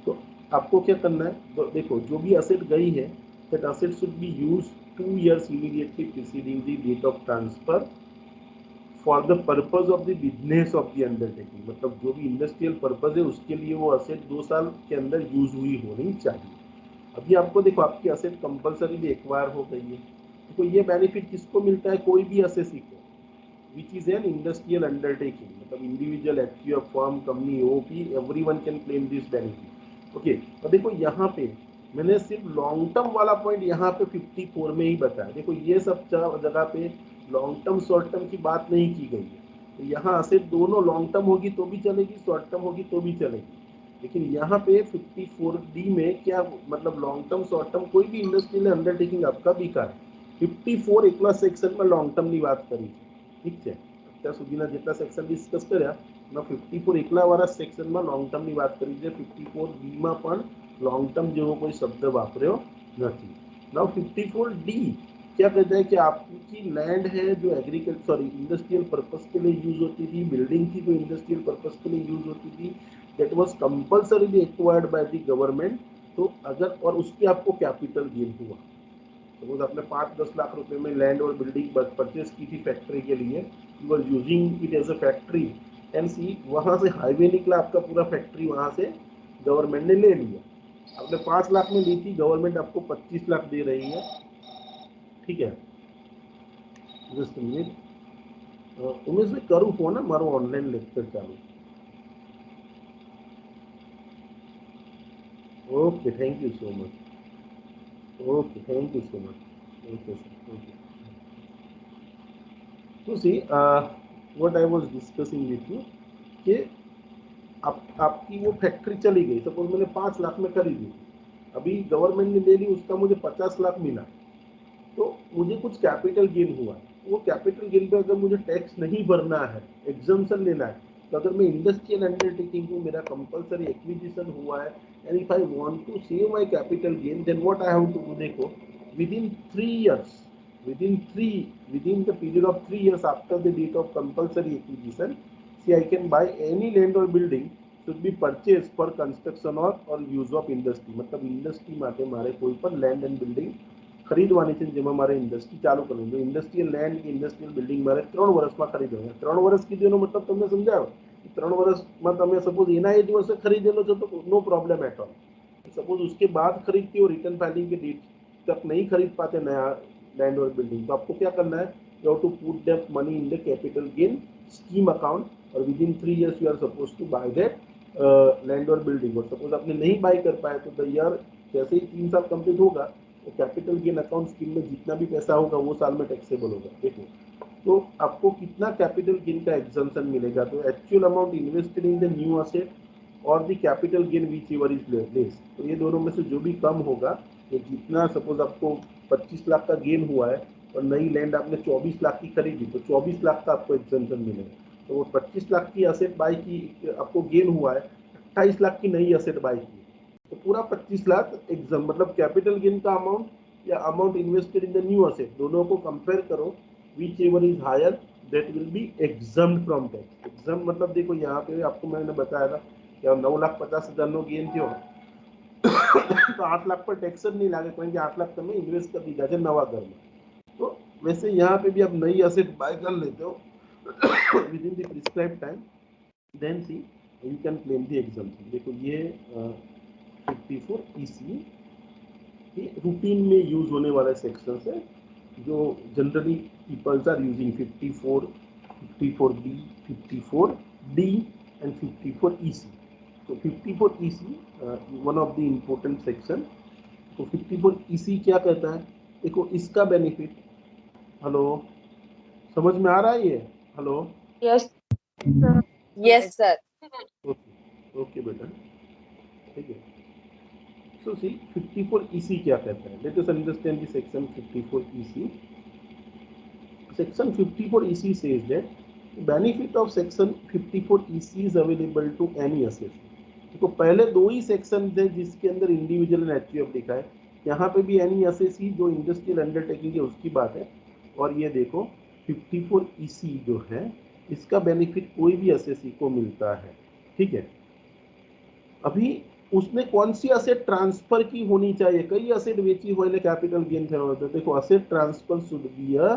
तो आपको क्या करना है, तो देखो जो भी असेट गई है that asset should be use 2 years immediately preceding the date of transfer for the purpose of the business of the undertaking, मतलब जो भी इंडस्ट्रियल पर्पज है उसके लिए वो असेट 2 साल के अंदर यूज हुई होनी चाहिए। अभी आपको देखो आपकी असेट कंपलसरी भी एक्वायर हो गई है, देखो ये बेनिफिट किसको मिलता है, कोई भी असेसी को which is an industrial undertaking, मतलब individual FQ firm company OP everyone can claim this benefit। Okay, तो देखो यहाँ पे मैंने सिर्फ लॉन्ग टर्म वाला पॉइंट यहाँ पे 54 में ही बताया। देखो ये सब जगह पे लॉन्ग टर्म शॉर्ट टर्म की बात नहीं की गई है, तो यहाँ असेट दोनों लॉन्ग टर्म होगी तो भी चलेगी, शॉर्ट टर्म होगी तो भी चलेगी। लेकिन यहाँ पे 54D में क्या मतलब लॉन्ग टर्म शॉर्ट टर्म कोई भी इंडस्ट्रियल अंडरटेकिंग आपका बिका है। 54 એકલા સેક્શન માં લોંગ ટર્મ ની વાત કરી છે, ઠીક છે। અત્યાર સુધીના જેટલા સેક્શન ડિસ્કસ કર્યા એમાં 54 એકલા વાળા સેક્શનમાં લોંગ ટર્મ ની વાત કરી છે। 54B માં પણ લોંગ ટર્મ જેવો કોઈ શબ્દ વાપર્યો નથી। नाउ 54D क्या कहता है कि आपकी लैंड है जो एग्रीकल्चर सॉरी इंडस्ट्रियल पर्पस के लिए यूज होती थी, बिल्डिंग थी जो इंडस्ट्रियल पर्पस के लिए यूज होती थी, that was compulsorily acquired by the government. तो अगर और उस पर आपको कैपिटल गेन हुआ, सपोज आपने 5-10 लाख रुपए में लैंड और बिल्डिंग परचेज की थी फैक्ट्री के लिए, you were using it as a factory and see वहां से हाईवे निकला आपका पूरा फैक्ट्री वहां से गवर्नमेंट ने ले लिया। आपने 5 लाख में ली थी, गवर्नमेंट आपको 25 लाख दे रही है, ठीक है। जस्ट मिनट उमेश भाई करूँ फोन है मारो ऑनलाइन लेक्चर चालू। Okay thank you so much. Okay thank you so much. Okay sir okay. तो see what I was discussing with you कि आपकी वो फैक्ट्री चली गई, सपोज मैंने 5 लाख में खरीदी, अभी गवर्नमेंट ने ले ली, उसका मुझे 50 लाख मिला, तो मुझे कुछ कैपिटल गेन हुआ। वो कैपिटल गेन पे अगर मुझे टैक्स नहीं भरना है, एग्जम्पशन लेना है, तो अगर मैं इंडस्ट्रियल अंडरटेकिंग हूँ, मेरा कंपलसरी एक्विजिशन हुआ है and if I want to save my capital gain then what I have to do, देखो within 3 years within the period of 3 years after the date of compulsory acquisition, see I can buy any land or building should be purchased for construction or use of industry, मतलब industry માટે મારે કોઈ પણ land and building ખરીદવાની છે જેમાં મારે industry ચાલુ કરવી છે। ઇન્ડસ્ટ્રીયલ લેન્ડ કે ઇન્ડસ્ટ્રીયલ બિલ્ડિંગ મારે 3 વર્ષમાં ખરીદવાની છે। 3 વર્ષ કીધું એનો મતલબ તમને સમજાયો, 3 વર્ષમાં તમે સપોઝ એના એ જ વર્ષે ખરીદેલો છો તો નો प्रॉब्लम एट ऑल। सपोज उसके बाद खरीदती हो, रिटर्न फाइलिंग के डेट तक नहीं खरीद पाते नया लैंड और बिल्डिंग, तो आपको क्या करना है, you have to put that money in the capital gain scheme account और within 3 years you are suppose to buy that land और बिल्डिंग। और सपोज आपने नहीं बाय कर पाए तो द ईयर जैसे ही 3 साल कंप्लीट होगा तो कैपिटल गेन अकाउंट स्कीम में जितना भी पैसा होगा वो साल में टैक्सेबल होगा। देखो तो आपको कितना कैपिटल गेन का एग्जम्पशन मिलेगा, तो actual amount invested in the new asset और the capital gain whichever is less, तो ये दोनों में से जो भी कम होगा, तो जितना सपोज आपको 25 लाख का गेन हुआ है और नई लैंड आपने 24 लाख की खरीदी तो 24 लाख का आपको एग्जम्पशन मिलेगा। तो वो 25 लाख की असेट बाय की आपको गेन हुआ है, 28 लाख की नई असेट बाय की, तो पूरा 25 लाख एग्जाम मतलब कैपिटल गेन का अमाउंट या amount invested in the new asset दोनों को कंपेयर करो, whichever is higher that will be exempted from tax. Exempt मतलब देखो यहाँ पे आपको मैंने बताया था कि 9,50,000 નો ગેન થયો तो 8 लाख पर टैक्स જ नहीं लागे, કારણ કે 8 लाख તમે ઇન્વેસ્ટ કરી દીધા છે નવા ઘરમાં। तो वैसे यहाँ पे भी आप नई असेट बाय कर लेते हो within the prescribe time, then see you can claim the exemption. देखो ये 54EC ये रूटीन में यूज होने वाले सेक्शन है जो generally peoples are using 54, 54B, 54D and 54EC। तो 54EC one of the important section. तो 54EC क्या कहता है, देखो इसका बेनिफिट, हेलो समझ में आ रहा है ये, hello Yes. sir. Yes, sir. Okay okay बेटा ठीक है। सो सी 54EC क्या कहता है, late us understand the section 54EC। Section 54EC says that benefit of section 54EC is available to any asset। देखो पहले दो ही सेक्शन थे जिसके अंदर इंडिविजुअल एंड एचयूएफ लिखा है, यहाँ पे भी एनी असेसी जो इंडस्ट्रियल अंडरटेकिंग है उसकी बात है। और ये देखो 54EC जो है इसका बेनिफिट कोई भी एसएससी को मिलता है, ठीक है। अभी उसने कौन सी असेट ट्रांसफर की होनी चाहिए, कई असेट बेची हो कैपिटल गेन थे, देखो asset transfer should be a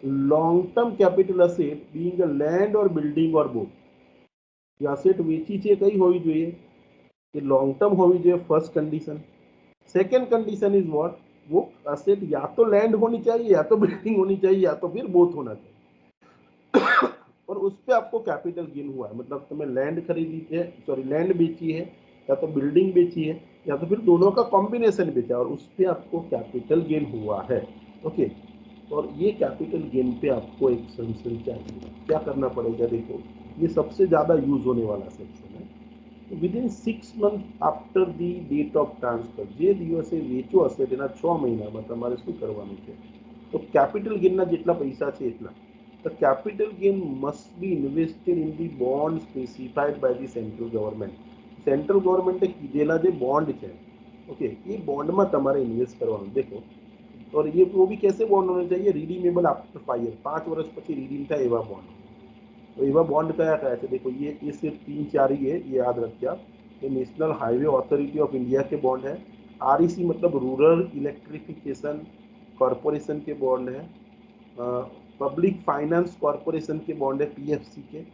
long term capital asset being a land और बिल्डिंग और बोथ। असेट वेची છે કઈ હોવી જોઈએ कि लॉन्ग टर्म होवी જોઈએ, first condition. Second condition is what, वो असेट या तो लैंड होनी चाहिए या तो बिल्डिंग होनी चाहिए या तो फिर बोथ होना चाहिए। और उस पर आपको कैपिटल गेन हुआ है, मतलब तुम्हें लैंड खरीदी है, सॉरी लैंड बेची है या तो बिल्डिंग बेची है या तो फिर दोनों का कॉम्बिनेशन बेचा और उस पर आपको कैपिटल गेन हुआ है, ओके। और ये कैपिटल गेन पे आपको एक सेक्शन चाहिए, क्या करना पड़ेगा, देखो ये सबसे ज्यादा यूज होने वाला सेक्शन है। Within 6 months after the date of transfer, જે દિવસે વેચો હશે તેના 6 મહિનામાં તમારે શું કરવાનું છે, તો કેપિટલ ગેઇનના જેટલા પૈસા છે એટલા, the capital gain must be invested in the bond specified by the central government. Central ગવર્મેન્ટે કીધેલા જે બોન્ડ છે, ઓકે, એ બોન્ડમાં તમારે ઇન્વેસ્ટ કરવાનું, देखो। और ये वो भी कैसे बॉन्ड होने चाहिए, रिडीमेबल आफ्टर 5 ईयर, 5 વર્ષ પછી रिडीम થાય એવા बॉन्ड। तो एवा बॉन्ड कया कया है, देखो ये सिर्फ 3-4 ही है, ये याद रखिए आप। ये national highway authority of India के बॉन्ड है, आरईसी मतलब रूरल इलेक्ट्रिफिकेशन कॉरपोरेशन के बॉन्ड है, पब्लिक फाइनेंस कॉरपोरेशन के बॉन्ड है पीएफसी के,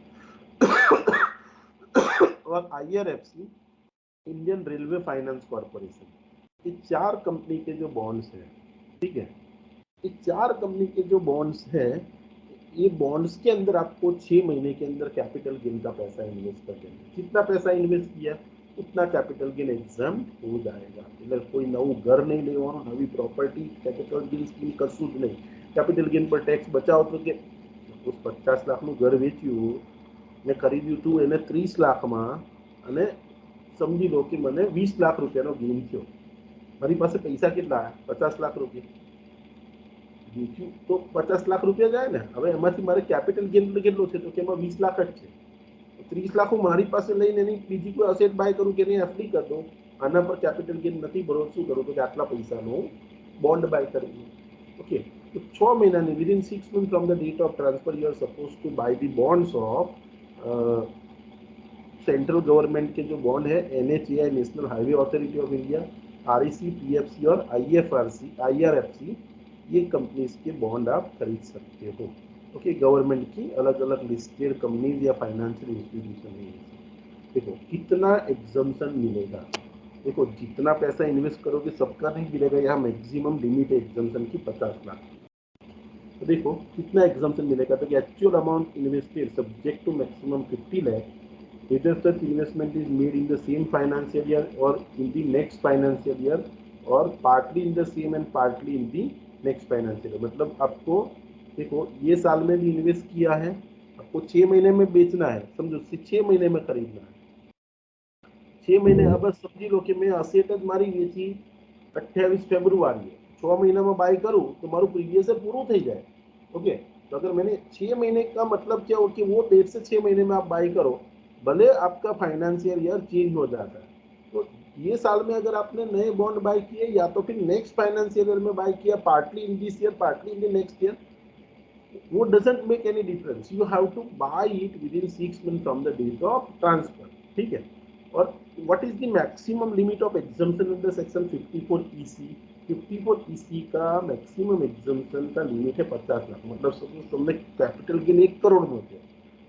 और IRFC Indian railway finance corporation, ये 4 कंपनी के जो बॉन्ड्स हैं, ठीक है। ये 4 कंपनी के जो बॉन्ड्स हैं, ये बॉन्ड्स के अंदर आपको 6 महीने के अंदर कैपिटल गेन का पैसा इन्वेस्ट कर देंगे, जितना पैसा इन्वेस्ट किया उतना कैपिटल गेन एग्जाम हो जाएगा। એટલે કોઈ નવું ઘર નહીં લેવાનું, નવી પ્રોપર્ટી કેપિટલ ગેન સ્કીમ કશું જ નહીં, કેપિટલ ગેન પર ટેક્સ બચાવો તો કે 50 લાખનું ઘર વેચ્યું ને ખરીદ્યું હતું એને 30 લાખમાં અને સમજી લો કે મને 20 લાખ રૂપિયાનો ગેઇન થયો, મારી પાસે પૈસા કેટલા 50 લાખ રૂપિયા વેચ્યું તો 50 લાખ રૂપિયા જાય ને, હવે એમાંથી મારે કેપિટલ ગેન કેટલો છે તો કે એમાં 20 લાખ જ છે, 30 લાખ હું મારી પાસે લઈને એની બીજી કોઈ અસેટ બાય કરું કે એની એફડી કરી દઉં, આના પર કેપિટલ ગેન નથી ભરવો, શું કરું તો કે આટલા પૈસાનો બોન્ડ બાય કરી દઉં, ઓકે। તો 6 મહિનાની within 6 months from the date of transfer you are supposed to buy the bonds of central government के जो बॉन्ड है NHAI national highway authority of India, REC PFC और आईएफआरसी आईआरएफसी, ये कंपनीज के बॉन्ड आप खरीद सकते हो, ओके। गवर्नमेंट की अलग अलग लिस्टेड कंपनीज या फाइनेंशियल इंस्टीट्यूशन है। देखो कितना एग्जम्पशन मिलेगा, देखो जितना पैसा इन्वेस्ट करोगे सबका नहीं मिलेगा, यहाँ मैक्सिमम लिमिट है एग्जम्पशन की 50 लाख। तो देखो कितना एग्जम्पशन मिलेगा, तो actual amount invested subject to maximum 50 lakh, whether such investment is made in the same financial year or in the next financial year or partly in the same and partly in the next financial year। मतलब आपको देखो ये साल में भी invest किया है, आपको 6 महीने में बेचना है, समझो 6 महीने में खरीदना है, 6 महीने। अब समझी लो कि मैं असेट ज मारी वेची 28 ફેબ્રુઆરી, 6 મહિનામાં બાય करूँ तो मारू प्रीवियस पूरा થઈ જાય, ओके। तो अगर मैंने 6 महीने का मतलब क्या हो कि वो डेट से 6 महीने में आप बाय करो, भले आपका फाइनेंशियल ईयर चेंज हो जाता है, तो ये साल में अगर आपने नए बॉन्ड बाय किए या तो फिर नेक्स्ट फाइनेंशियल ईयर में बाय किया, partly in this year partly in the next year, वो doesn't make any difference, you have to buy it within 6 months from the date of transfer, ठीक है। और what is the maximum limit of exemption in the section 54EC, 54EC का maximum exemption का limit है 50 लाख, मतलब suppose तुमने capital gain 1 crore में किया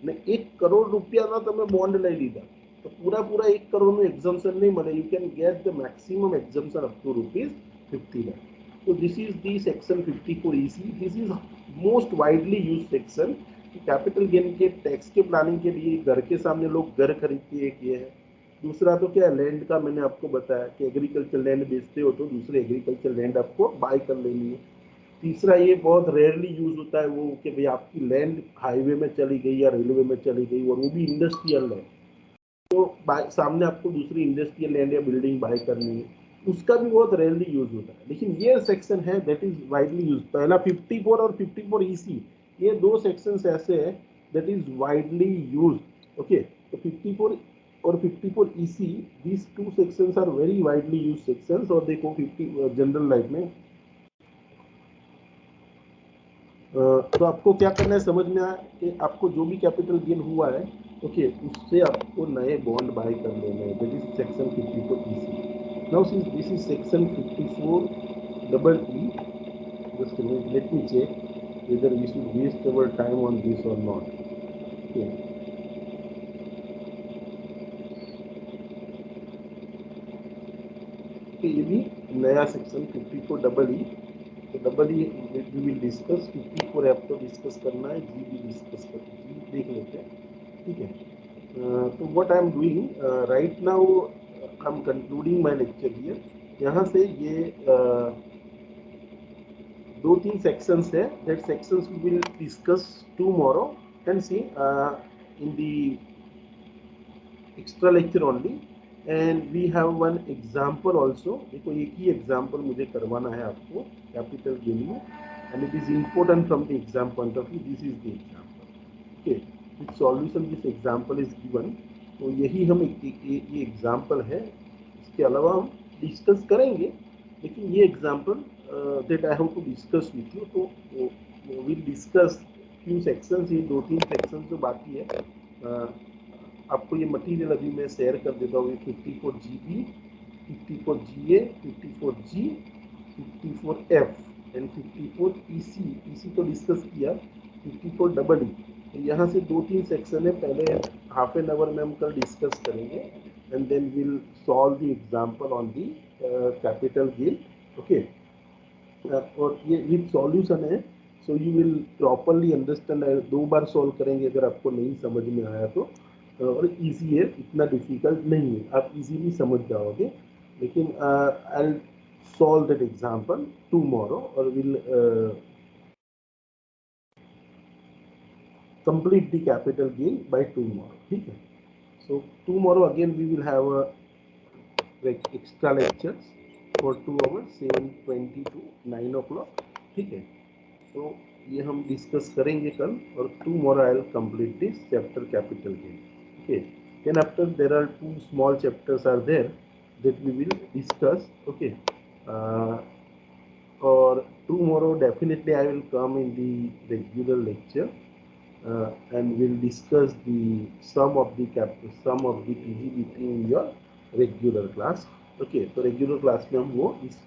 ने 1 करोड़ રૂપિયાના તમે બોન્ડ લઈ લીધા, તો પૂરા 1 કરોડનું એક્ઝમ્પશન નહીં મળે, you can get the maximum exemption up to ₹50 lakh। so this is the section 54EC, this is most widely used section। Capital gain के टैक्स के प्लानिंग के लिए घर के सामने लोग घर खरीदते हैं, ये है। दूसरा तो क्या है, लैंड का मैंने आपको बताया कि एग्रीकल्चर लैंड बेचते हो तो दूसरे एग्रीकल्चर लैंड आपको बाय कर लेनी है। तीसरा ये बहुत रेयरली यूज होता है वो कि भाई आपकी लैंड हाईवे में चली गई या रेलवे में चली गई और वो भी इंडस्ट्रियल है, तो सामने आपको दूसरी इंडस्ट्रियल लैंड या बिल्डिंग बाय करनी है, उसका भी बहुत रेयरली यूज होता है। लेकिन ये सेक्शन है दैट इज वाइडली यूज, पहला 54 और 54EC, ये 2 सेक्शंस ऐसे हैं that is widely use, okay. तो 54 और 54EC, these 2 sections are very widely used sections। और देखो 50 जनरल लाइफ में तो आपको क्या करना है, समझ में आया कि आपको जो भी कैपिटल गेन हुआ है, ओके, उससे आपको नए बॉन्ड बाय कर लेने हैं, that is section 54 EC. Now since this is section 54 double E, just a minute, let me check whether we should waste our time on this or not. Okay. Okay, ये भी नया section 54 double E. तो double E V will discuss, 54 आपको discuss करना है, जी भी discuss करना है, जी देख लेते हैं, ठीक है. तो what I am doing right now, I am concluding my lecture here. यहाँ से ये दो तीन सेक्शंस है, that sections we will discuss tomorrow and see in the extra lecture only. And we have one example also. देखो एक ही example मुझे करवाना है आपको कैपिटल गेन में, and it is important from the exam point of view. This is the example, okay, with solution this example is given. तो यही हम ये एग्जाम्पल है, इसके अलावा हम डिस्कस करेंगे, लेकिन ये example that I have to discuss with you. तो विल डिस्कस फ्यू सेक्शंस, ये दो तीन सेक्शन जो बाकी है. आपको ये मटेरियल अभी मैं शेयर कर देता हूँ. 54 GB, 54 GA, 54 G, 54 F and 54 EC. EC तो डिस्कस किया, 54 डबल ई. तो यहाँ से दो तीन सेक्शन है, पहले हाफ एन आवर में हम कल डिस्कस करेंगे, and then will solve the example on the capital gain, okay. और ये विद सॉल्यूशन है, so you will properly understand. दो बार सॉल्व करेंगे अगर आपको नहीं समझ में आया तो, और इजी है, इतना डिफिकल्ट नहीं है, आप इजीली समझ जाओगे. लेकिन I solve that example tomorrow और will complete the capital gain by tomorrow, ठीक है. So tomorrow again we will have a extra lectures for 2 hours, 7:20 to 9 o'clock, ठीक है. तो ये हम डिस्कस करेंगे कल, और tomorrow I will complete this chapter capital gain, okay. Then after there are two small chapters are there that we will discuss, okay. Or tomorrow definitely I will come in the regular lecture, and we'll discuss the sum of the PGBT in your regular class, okay. तो regular class में हम वो discuss